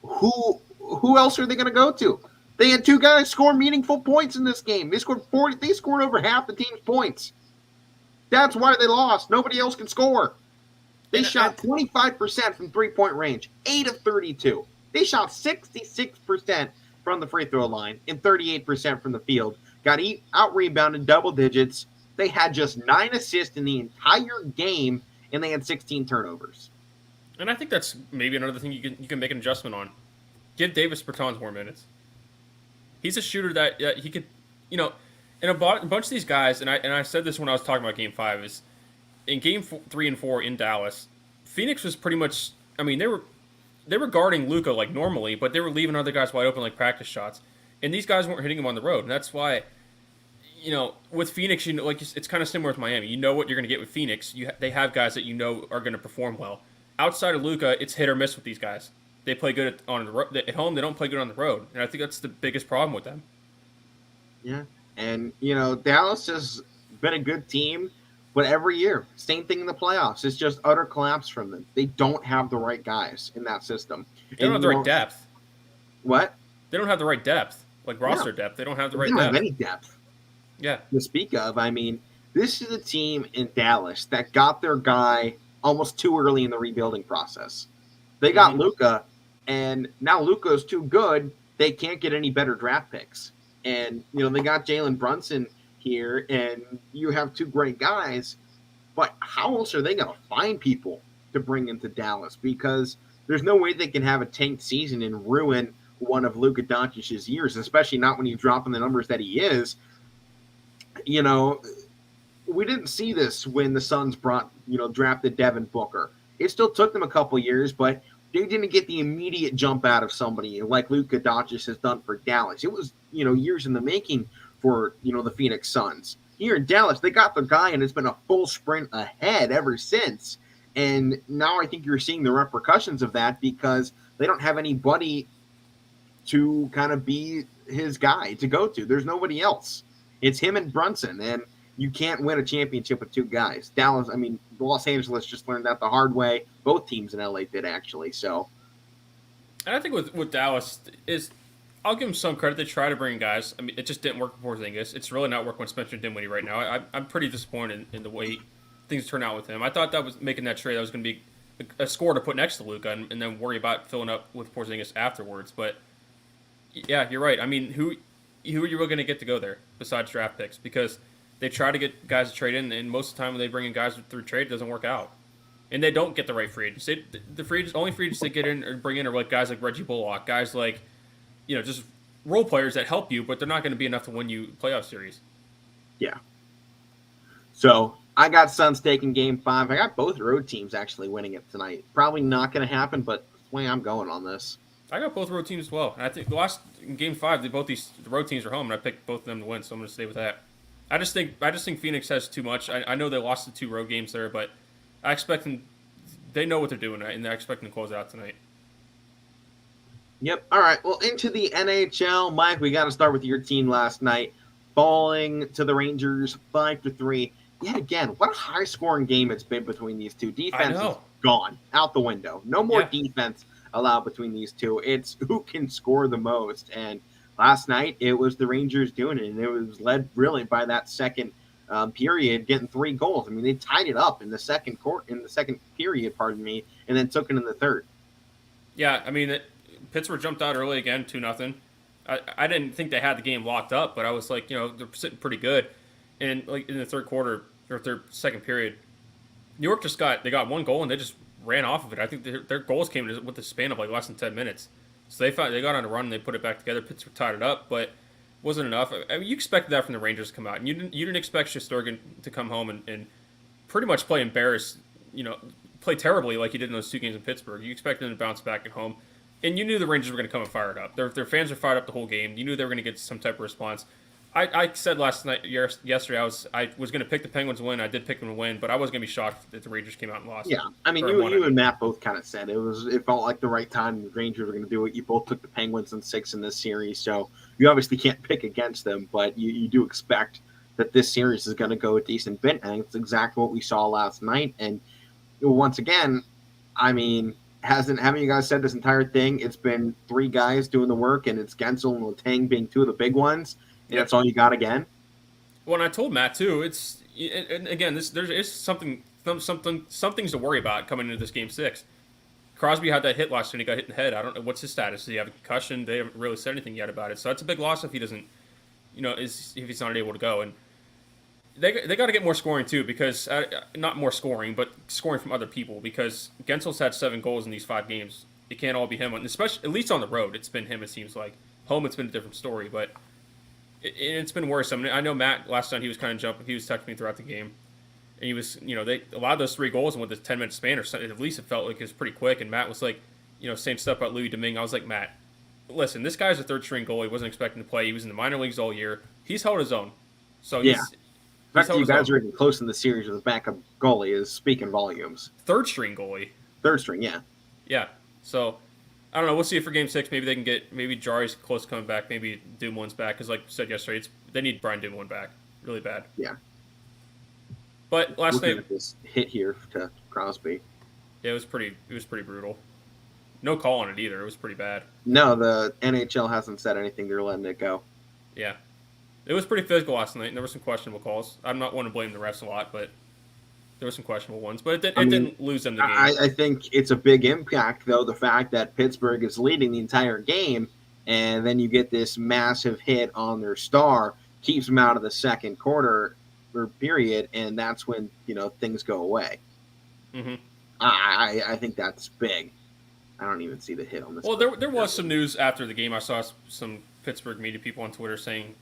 who else are they going to go to? They had 2 guys score meaningful points in this game. They scored 40. They scored over half the team's points. That's why they lost. Nobody else can score. They shot 25% from three-point range, 8 of 32. They shot 66% from the free throw line and 38% from the field. Got out-rebounded double digits. They had just 9 assists in the entire game, and they had 16 turnovers.
And I think that's maybe another thing you can make an adjustment on. Give Davis Bertans more minutes. He's a shooter that he could, and a bunch of these guys, and I said this when I was talking about Game 5, is in Game 3 and 4 in Dallas, Phoenix was pretty much, I mean, they were guarding Luka like normally, but they were leaving other guys wide open like practice shots. And these guys weren't hitting him on the road. And that's why, with Phoenix, it's kind of similar with Miami. You know what you're going to get with Phoenix. They have guys that are going to perform well. Outside of Luka, it's hit or miss with these guys. They play good at home. They don't play good on the road. And I think that's the biggest problem with them.
Yeah. And, Dallas has been a good team, but every year, same thing in the playoffs. It's just utter collapse from them. They don't have the right guys in that system.
They don't have the right depth.
What?
They don't have the right depth, like roster depth. They don't have the right depth.
They don't have any depth.
Yeah.
To speak of, I mean, this is a team in Dallas that got their guy almost too early in the rebuilding process. They got Luka, and now Luka is too good. They can't get any better draft picks. And, they got Jalen Brunson here, and you have 2 great guys. But how else are they going to find people to bring into Dallas? Because there's no way they can have a tanked season and ruin one of Luka Doncic's years, especially not when you drop in the numbers that he is. We didn't see this when the Suns drafted Devin Booker. It still took them a couple years, but they didn't get the immediate jump out of somebody like Luka Doncic has done for Dallas. It was, years in the making for, the Phoenix Suns. Here in Dallas, they got the guy, and it's been a full sprint ahead ever since. And now I think you're seeing the repercussions of that because they don't have anybody to kind of be his guy to go to. There's nobody else. It's him and Brunson, and you can't win a championship with 2 guys. Dallas, I mean, Los Angeles just learned that the hard way. Both teams in LA did, actually. So,
and I think with Dallas is, I'll give them some credit. They try to bring guys. I mean, it just didn't work with Porzingis. It's really not working with Spencer Dinwiddie right now. I'm pretty disappointed in the way things turn out with him. I thought that was making that trade. That was going to be a score to put next to Luka and then worry about filling up with Porzingis afterwards. But yeah, you're right. I mean, who are you really going to get to go there besides draft picks? Because they try to get guys to trade in, and most of the time when they bring in guys through trade, it doesn't work out. And they don't get the right free agents. Only free agents they get in or bring in are like guys like Reggie Bullock, guys like, just role players that help you, but they're not going to be enough to win you playoff series.
Yeah. So I got Suns taking Game 5. I got both road teams actually winning it tonight. Probably not going to happen, but that's the way I'm going on this.
I got both road teams as well. And I think the last in Game 5, the road teams are home, and I picked both of them to win, so I'm going to stay with that. I just think Phoenix has too much. I know they lost the 2 road games there, but I expect them. They know what they're doing, and they're expecting to close out tonight.
Yep. All right. Well, into the NHL, Mike. We got to start with your team last night, falling to the Rangers 5-3. Yet again, what a high-scoring game it's been between these two. Defense is gone out the window. No more defense allowed between these two. It's who can score the most. And last night, it was the Rangers doing it, and it was led really by that second period, getting 3 goals. I mean, they tied it up in the second period, and then took it in the third.
Yeah, I mean, Pittsburgh jumped out early again, 2-0. I didn't think they had the game locked up, but I was like, they're sitting pretty good. And like in the third quarter or second period, New York they got 1 goal and they just ran off of it. I think their goals came with the span of like less than 10 minutes. So they got on a run and they put it back together. Pittsburgh tied it up, but wasn't enough. I mean, you expected that from the Rangers to come out, and you didn't expect Shesterkin to come home and pretty much play embarrassed, play terribly like he did in those 2 games in Pittsburgh. You expected him to bounce back at home, and you knew the Rangers were going to come and fire it up. Their fans were fired up the whole game. You knew they were going to get some type of response. I said yesterday I was going to pick the Penguins to win. I did pick them to win, but I wasn't going to be shocked that the Rangers came out and lost.
Yeah, I mean, you and Matt both kind of said it felt like the right time the Rangers were going to do it. You both took the Penguins in 6 in this series, so you obviously can't pick against them, but you do expect that this series is going to go a decent bit, and it's exactly what we saw last night. And once again, I mean, haven't you guys said this entire thing? It's been 3 guys doing the work, and it's Gensel and Letang being 2 of the big ones. And that's all you got again.
Well, and I told Matt too. There's something's to worry about coming into this Game 6. Crosby had that hit last night. He got hit in the head. I don't know what's his status. Does he have a concussion? They haven't really said anything yet about it. So that's a big loss if he doesn't, if he's not able to go. And they got to get more scoring too, because not more scoring, but scoring from other people. Because Gensel's had 7 goals in these 5 games. It can't all be him, especially at least on the road. It's been him. It seems like home. It's been a different story, but. It's been worse. I mean, I know Matt last night he was kind of jumping. He was texting me throughout the game, and he was, a lot of those 3 goals and with this 10-minute span or something. At least it felt like it was pretty quick. And Matt was like, same stuff about Louis Domingue. I was like, Matt, listen, this guy's a 3rd-string goalie. He wasn't expecting to play. He was in the minor leagues all year. He's held his own. So
yeah, the fact that you guys are even close in the series with a backup goalie is speaking volumes.
3rd-string goalie.
3rd string, yeah.
Yeah. So. I don't know. We'll see if for Game 6 maybe they can get Jari's close to coming back. Maybe Dumoulin's back because, like I said yesterday, they need Brian Dumoulin back really bad.
Yeah.
But last night
at this hit here to Crosby.
Yeah, it was pretty brutal. No call on it either. It was pretty bad.
No, the NHL hasn't said anything. They're letting it go.
Yeah, it was pretty physical last night. And there were some questionable calls. I'm not one to blame the refs a lot, but. There were some questionable ones, but it didn't lose them the game.
I think it's a big impact, though, the fact that Pittsburgh is leading the entire game, and then you get this massive hit on their star, keeps them out of the second quarter or period, and that's when, things go away.
Mm-hmm.
I think that's big. I don't even see the hit on this.
Well, there was some news after the game. I saw some Pittsburgh media people on Twitter saying,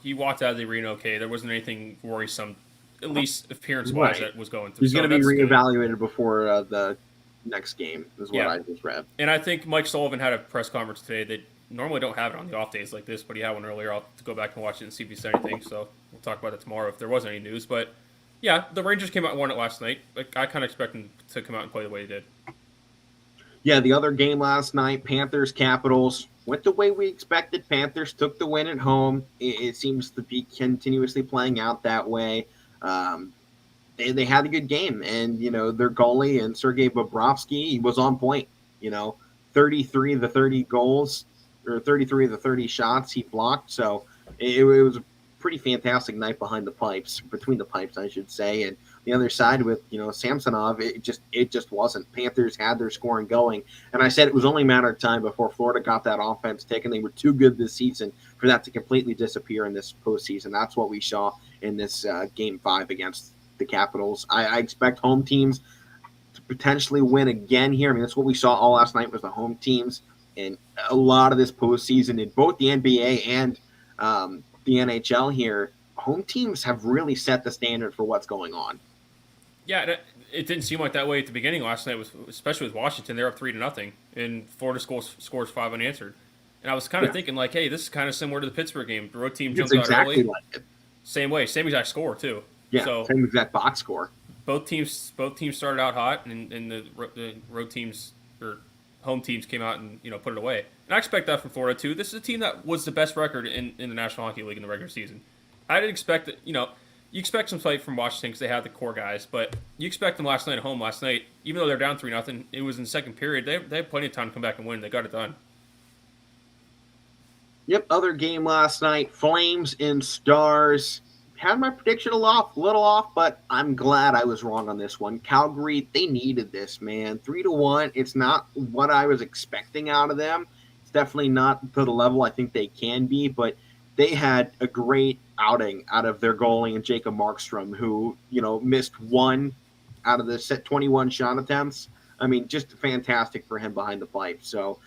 he walked out of the arena okay. There wasn't anything worrisome. At least appearance-wise, that was going through.
He's going to be reevaluated before the next game, is what I just read.
And I think Mike Sullivan had a press conference today. They normally don't have it on the off days like this, but he had one earlier. I'll have to go back and watch it and see if he said anything. So we'll talk about it tomorrow if there was any news. But, yeah, the Rangers came out and won it last night. I kind of expect them to come out and play the way they did.
Yeah, the other game last night, Panthers-Capitals, went the way we expected. Panthers took the win at home. It seems to be continuously playing out that way. They had a good game, and their goalie and Sergei Bobrovsky, he was on point. 33 of the 30 goals, or 33 of the 30 shots he blocked. So it was a pretty fantastic night between the pipes, I should say. And the other side with, Samsonov, it just wasn't. Panthers had their scoring going, and I said it was only a matter of time before Florida got that offense taken. They were too good this season for that to completely disappear in this postseason. That's what we saw in this Game 5 against the Capitals. I expect home teams to potentially win again here. I mean, that's what we saw all last night was the home teams, and a lot of this postseason in both the NBA and the NHL here, home teams have really set the standard for what's going on.
Yeah, it didn't seem like that way at the beginning last night, especially with Washington. They're up 3-0, and Florida scores 5 unanswered. And I was kind of thinking, like, hey, this is kind of similar to the Pittsburgh game. The road team jumped out early.
Like it.
Same way, same exact score too.
Yeah,
so
same exact box score.
Both teams started out hot, and the road teams or home teams came out and put it away. And I expect that from Florida too. This is a team that was the best record in the National Hockey League in the regular season. I didn't expect that. You expect some fight from Washington because they have the core guys, but you expect them last night, even though they're down 3-0. It was in the second period. They had plenty of time to come back and win. They got it done.
Yep, other game last night, Flames and Stars. Had my prediction a little off, but I'm glad I was wrong on this one. Calgary, they needed this, man. 3-1. It's not what I was expecting out of them. It's definitely not to the level I think they can be, but they had a great outing out of their goalie and Jacob Markstrom, who, missed 1 out of the set 21 shot attempts. I mean, just fantastic for him behind the pipe. So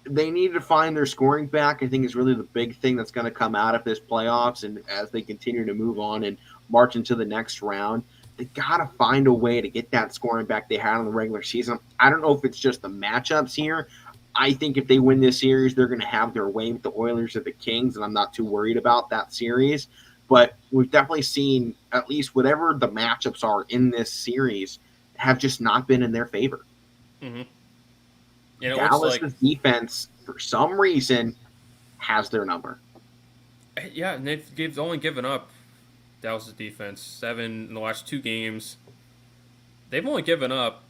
they need to find their scoring back, I think, is really the big thing that's going to come out of this playoffs. And as they continue to move on and march into the next round, they got to find a way to get that scoring back they had in the regular season. I don't know if it's just the matchups here. I think if they win this series, they're going to have their way with the Oilers or the Kings, and I'm not too worried about that series. But we've definitely seen at least whatever the matchups are in this series have just not been in their favor.
Mm-hmm.
Dallas' defense, for some reason, has their number.
Yeah, and they've only given up, Dallas' defense, 7 in the last 2 games. They've only given up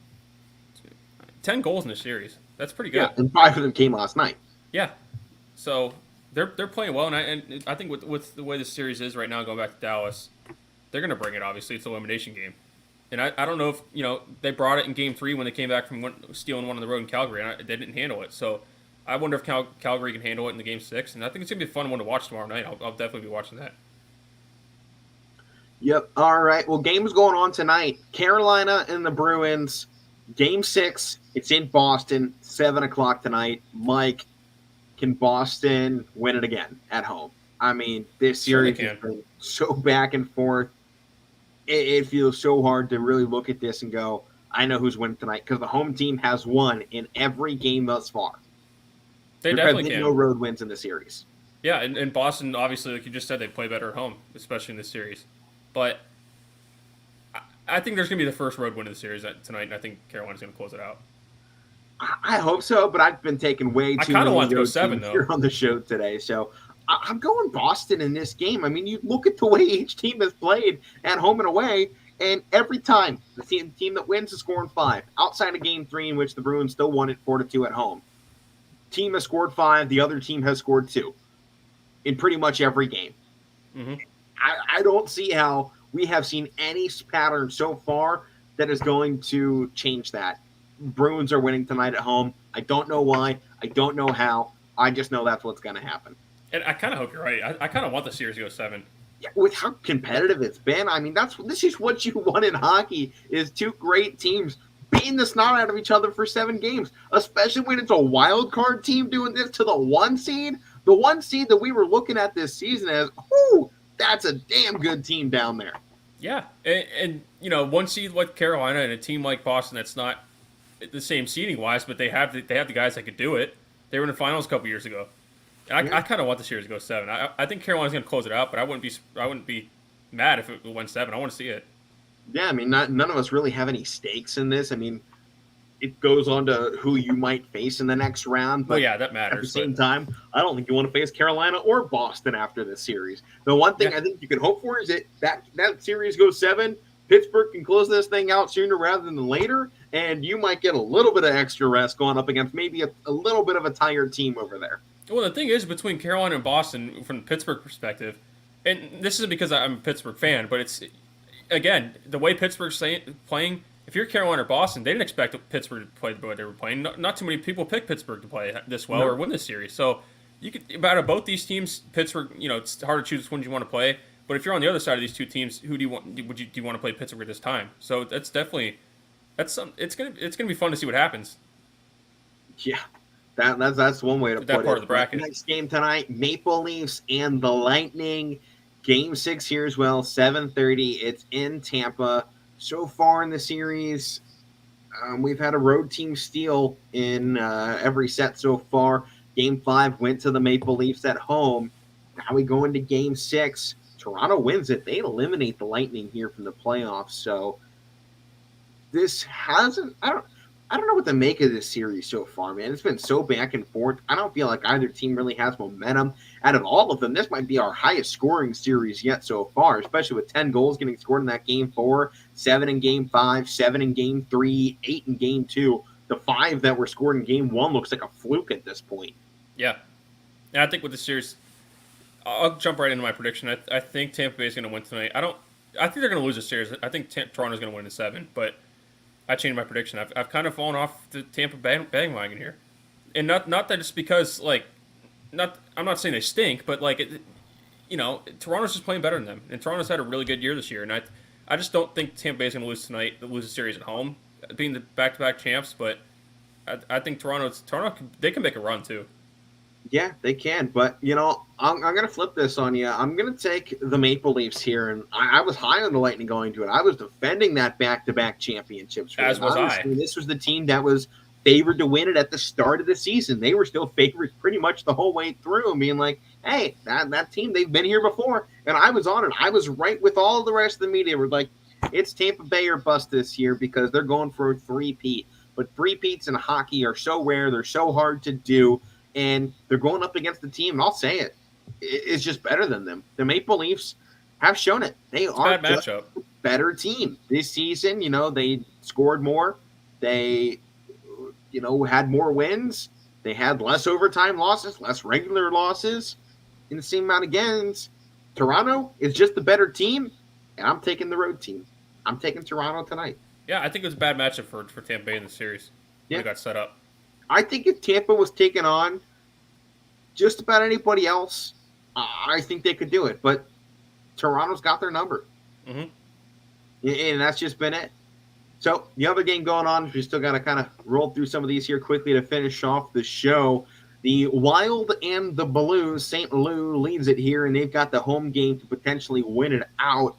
10 goals in the series. That's pretty good.
Yeah, and 5 of them came last night.
Yeah, so they're playing well, and I think with the way the series is right now, going back to Dallas, they're going to bring it. Obviously, it's an elimination game. And I don't know if, they brought it in Game 3 when they came back from stealing one on the road in Calgary, and they didn't handle it. So I wonder if Calgary can handle it in the Game 6. And I think it's going to be a fun one to watch tomorrow night. I'll definitely be watching that.
Yep. All right. Well, games going on tonight. Carolina and the Bruins. Game 6. It's in Boston, 7 o'clock tonight. Mike, can Boston win it again at home? I mean, this series has been so back and forth. It feels so hard to really look at this and go, I know who's winning tonight, because the home team has won in every game thus far.
They definitely can.
No road wins in the series.
Yeah, and Boston, obviously, like you just said, they play better at home, especially in this series. But I think there's going to be the first road win of the series tonight, and I think Carolina's going to close it out.
I hope so, but I've been taking way too many
want to go 7, though.
Here on the show today, so I'm going Boston in this game. I mean, you look at the way each team has played at home and away, and every time the team that wins is scoring 5. Outside of Game 3, in which the Bruins still won it 4-2 at home, team has scored 5. The other team has scored 2 in pretty much every game.
Mm-hmm.
I don't see how we have seen any pattern so far that is going to change that. Bruins are winning tonight at home. I don't know why. I don't know how. I just know that's what's going to happen.
And I kind of hope you're right. I kind of want the series to go 7.
Yeah, with how competitive it's been. I mean, this is what you want in hockey, is 2 great teams beating the snot out of each other for 7 games, especially when it's a wild card team doing this to the 1 seed. The 1 seed that we were looking at this season as, that's a damn good team down there.
Yeah, and 1 seed like Carolina and a team like Boston that's not the same seeding-wise, but they have the guys that could do it. They were in the finals a couple years ago. And I kind of want the series to go 7. I think Carolina's going to close it out, but I wouldn't be mad if it went 7. I want to see it.
Yeah, I mean, none of us really have any stakes in this. I mean, it goes on to who you might face in the next round. But
yeah, that matters.
At the same time, I don't think you want to face Carolina or Boston after this series. The one thing I think you can hope for is that series goes 7. Pittsburgh can close this thing out sooner rather than later, and you might get a little bit of extra rest going up against maybe a little bit of a tired team over there.
Well, the thing is, between Carolina and Boston, from the Pittsburgh perspective, and this isn't because I'm a Pittsburgh fan, but again, the way Pittsburgh's playing, if you're Carolina or Boston, they didn't expect Pittsburgh to play the way they were playing. Not too many people picked Pittsburgh to play this well or win this series. So you could about both these teams, Pittsburgh. It's hard to choose which ones you want to play. But if you're on the other side of these two teams, who do you want? Do you want to play Pittsburgh at this time? So that's definitely it's gonna be fun to see what happens.
Yeah, that's one way to
that
put
part
it.
of the bracket.
Next game tonight, Maple Leafs and the Lightning. Game 6 here as well, 7:30. It's in Tampa. So far in the series, we've had a road team steal in every set so far. Game 5 went to the Maple Leafs at home. Now we go into Game 6. Toronto wins it. They eliminate the Lightning here from the playoffs. So this hasn't – I don't know what to make of this series so far, man. It's been so back and forth. I don't feel like either team really has momentum. Out of all of them, this might be our highest scoring series yet so far, especially with 10 goals getting scored in that Game 4, 7 in Game 5, 7 in Game 3, 8 in Game 2. The 5 that were scored in Game 1 looks like a fluke at this point.
Yeah. And I think with the series, I'll jump right into my prediction. I think Tampa Bay is going to win tonight. I think they're going to lose the series. I think Toronto's going to win in 7, but I changed my prediction. I've kind of fallen off the Tampa bandwagon here, and not that it's because I'm not saying they stink, but Toronto's just playing better than them, and Toronto's had a really good year this year, and I just don't think Tampa Bay's going to lose tonight, lose the series at home, being the back-to-back champs, but I think Toronto they can make a run too.
Yeah, they can, but I'm going to flip this on you. I'm going to take the Maple Leafs here, and I was high on the Lightning going to it. I was defending that back-to-back championships.
As was I.
This was the team that was favored to win it at the start of the season. They were still favored pretty much the whole way through, being like, hey, that team, they've been here before, and I was on it. I was right with all the rest of the media. We're like, it's Tampa Bay or bust this year because they're going for a three-peat. But three-peats in hockey are so rare. They're so hard to do. And they're going up against the team, and I'll say it's just better than them. The Maple Leafs have shown it. They are a better team this season. They scored more. They, had more wins. They had less overtime losses, less regular losses in the same amount of games. Toronto is just the better team, and I'm taking the road team. I'm taking Toronto tonight.
Yeah, I think it was a bad matchup for Tampa Bay in the series. Yeah. They got set up.
I think if Tampa was taking on just about anybody else, I think they could do it. But Toronto's got their number.
Mm-hmm.
And that's just been it. So the other game going on, we still got to kind of roll through some of these here quickly to finish off the show. The Wild and the Blues, St. Louis leads it here, and they've got the home game to potentially win it out.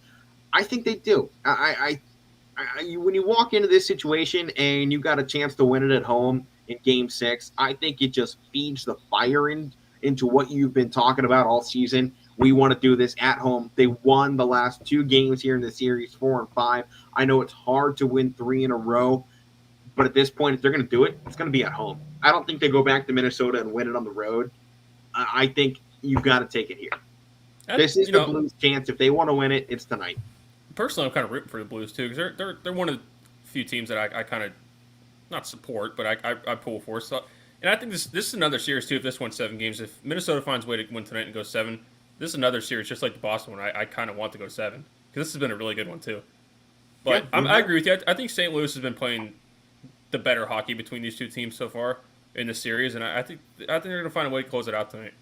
I think they do. When you walk into this situation and you got a chance to win it at home in Game 6, I think it just feeds the fire into what you've been talking about all season. We want to do this at home. They won the last 2 games here in the series, 4 and 5. I know it's hard to win 3 in a row, but at this point, if they're going to do it, it's going to be at home. I don't think they go back to Minnesota and win it on the road. I think you've got to take it here. This is the Blues' chance. If they want to win it, it's tonight.
Personally, I'm kind of rooting for the Blues too because they're one of the few teams that I kind of not support, but I pull for. So, and I think this is another series too. If this won 7 games, if Minnesota finds a way to win tonight and go 7, this is another series just like the Boston one. I kind of want to go 7 because this has been a really good one too. But yeah, I agree with you. I think St. Louis has been playing the better hockey between these two teams so far in the series, and I think they're going to find a way to close it out tonight.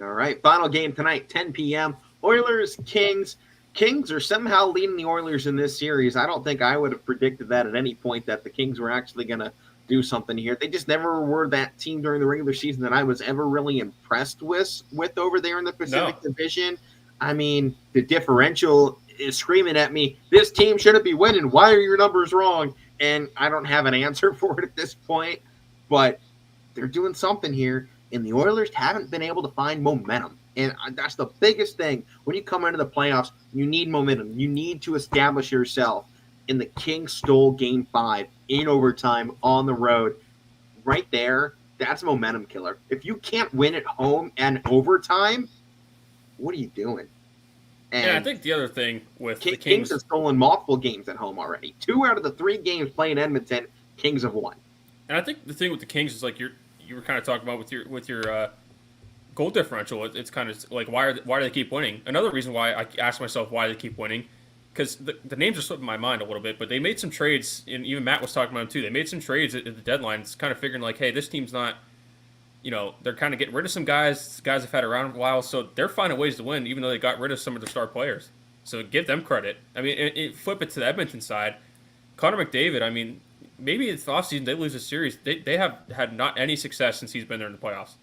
All right, final game tonight, 10 p.m. Oilers, Kings. Kings are somehow leading the Oilers in this series. I don't think I would have predicted that at any point that the Kings were actually going to do something here. They just never were that team during the regular season that I was ever really impressed with over there in the Pacific Division. I mean, the differential is screaming at me, this team shouldn't be winning. Why are your numbers wrong? And I don't have an answer for it at this point, but they're doing something here, and the Oilers haven't been able to find momentum. And that's the biggest thing. When you come into the playoffs, you need momentum. You need to establish yourself. And the Kings stole Game 5 in overtime on the road. Right there, that's a momentum killer. If you can't win at home and overtime, what are you doing? And
I think the other thing with the
Kings have stolen multiple games at home already. 2 out of the 3 games played in Edmonton, Kings have won.
And I think the thing with the Kings is like you were kind of talking about with your goal differential, it's kind of like why do they keep winning? Another reason why I ask myself why they keep winning, because the names are slipping my mind a little bit, but they made some trades, and even Matt was talking about them too. They made some trades at the deadline. It's kind of figuring like, hey, this team's not, they're kind of getting rid of some guys have had around a while, so they're finding ways to win, even though they got rid of some of the star players. So give them credit. I mean, flip it to the Edmonton side. Connor McDavid, I mean, maybe it's the offseason, they lose a series. They have had not any success since he's been there in the playoffs.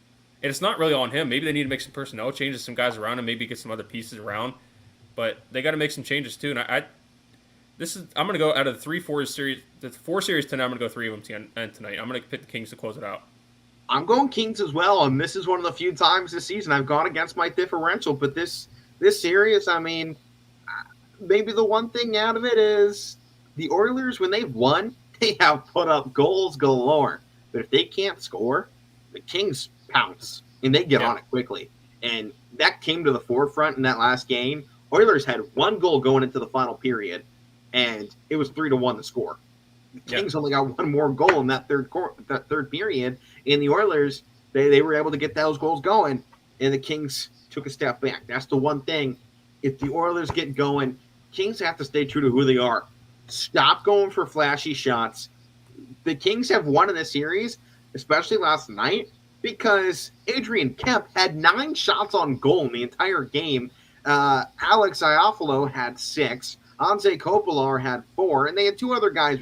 And it's not really on him. Maybe they need to make some personnel changes, some guys around him, maybe get some other pieces around. But they got to make some changes too. And I'm going to go out of the 4 series tonight. I'm going to go 3 of them tonight. I'm going to pick the Kings to close it out.
I'm going Kings as well, and this is one of the few times this season I've gone against my differential. But this series, I mean, maybe the one thing out of it is the Oilers, when they've won, they have put up goals galore. But if they can't score, the Kings pounce, and they get on it quickly. And that came to the forefront in that last game. Oilers had 1 goal going into the final period, and it was 3-1 the score. The Kings only got 1 more goal in that third period, and the Oilers, they were able to get those goals going, and the Kings took a step back. That's the one thing. If the Oilers get going, Kings have to stay true to who they are. Stop going for flashy shots. The Kings have won in this series, especially last night, because Adrian Kemp had 9 shots on goal in the entire game. Alex Iafallo had 6. Anze Kopitar had 4, and they had 3 other guys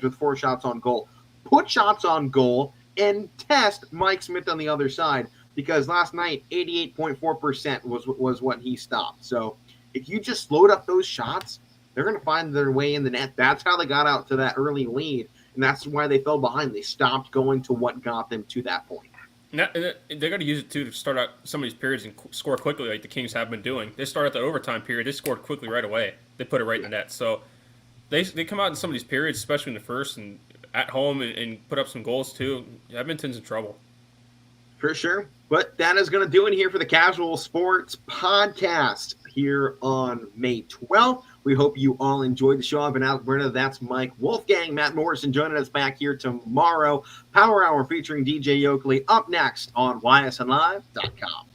with 4 shots on goal. Put shots on goal and test Mike Smith on the other side, because last night 88.4% was what he stopped. So if you just load up those shots, they're going to find their way in the net. That's how they got out to that early lead, and that's why they fell behind. They stopped going to what got them to that point.
Now, they got to use it too to start out some of these periods and score quickly, like the Kings have been doing. They started the overtime period; they scored quickly right away. They put it right in the net. So they come out in some of these periods, especially in the first and at home, and put up some goals too. Edmonton's in trouble
for sure. But that is going to do it here for the Casual Sports Podcast here on May 12th. We hope you all enjoyed the show. I've been Alberta. That's Mike Wolfgang. Matt Morrison joining us back here tomorrow. Power Hour featuring DJ Yoakley up next on YSNLive.com.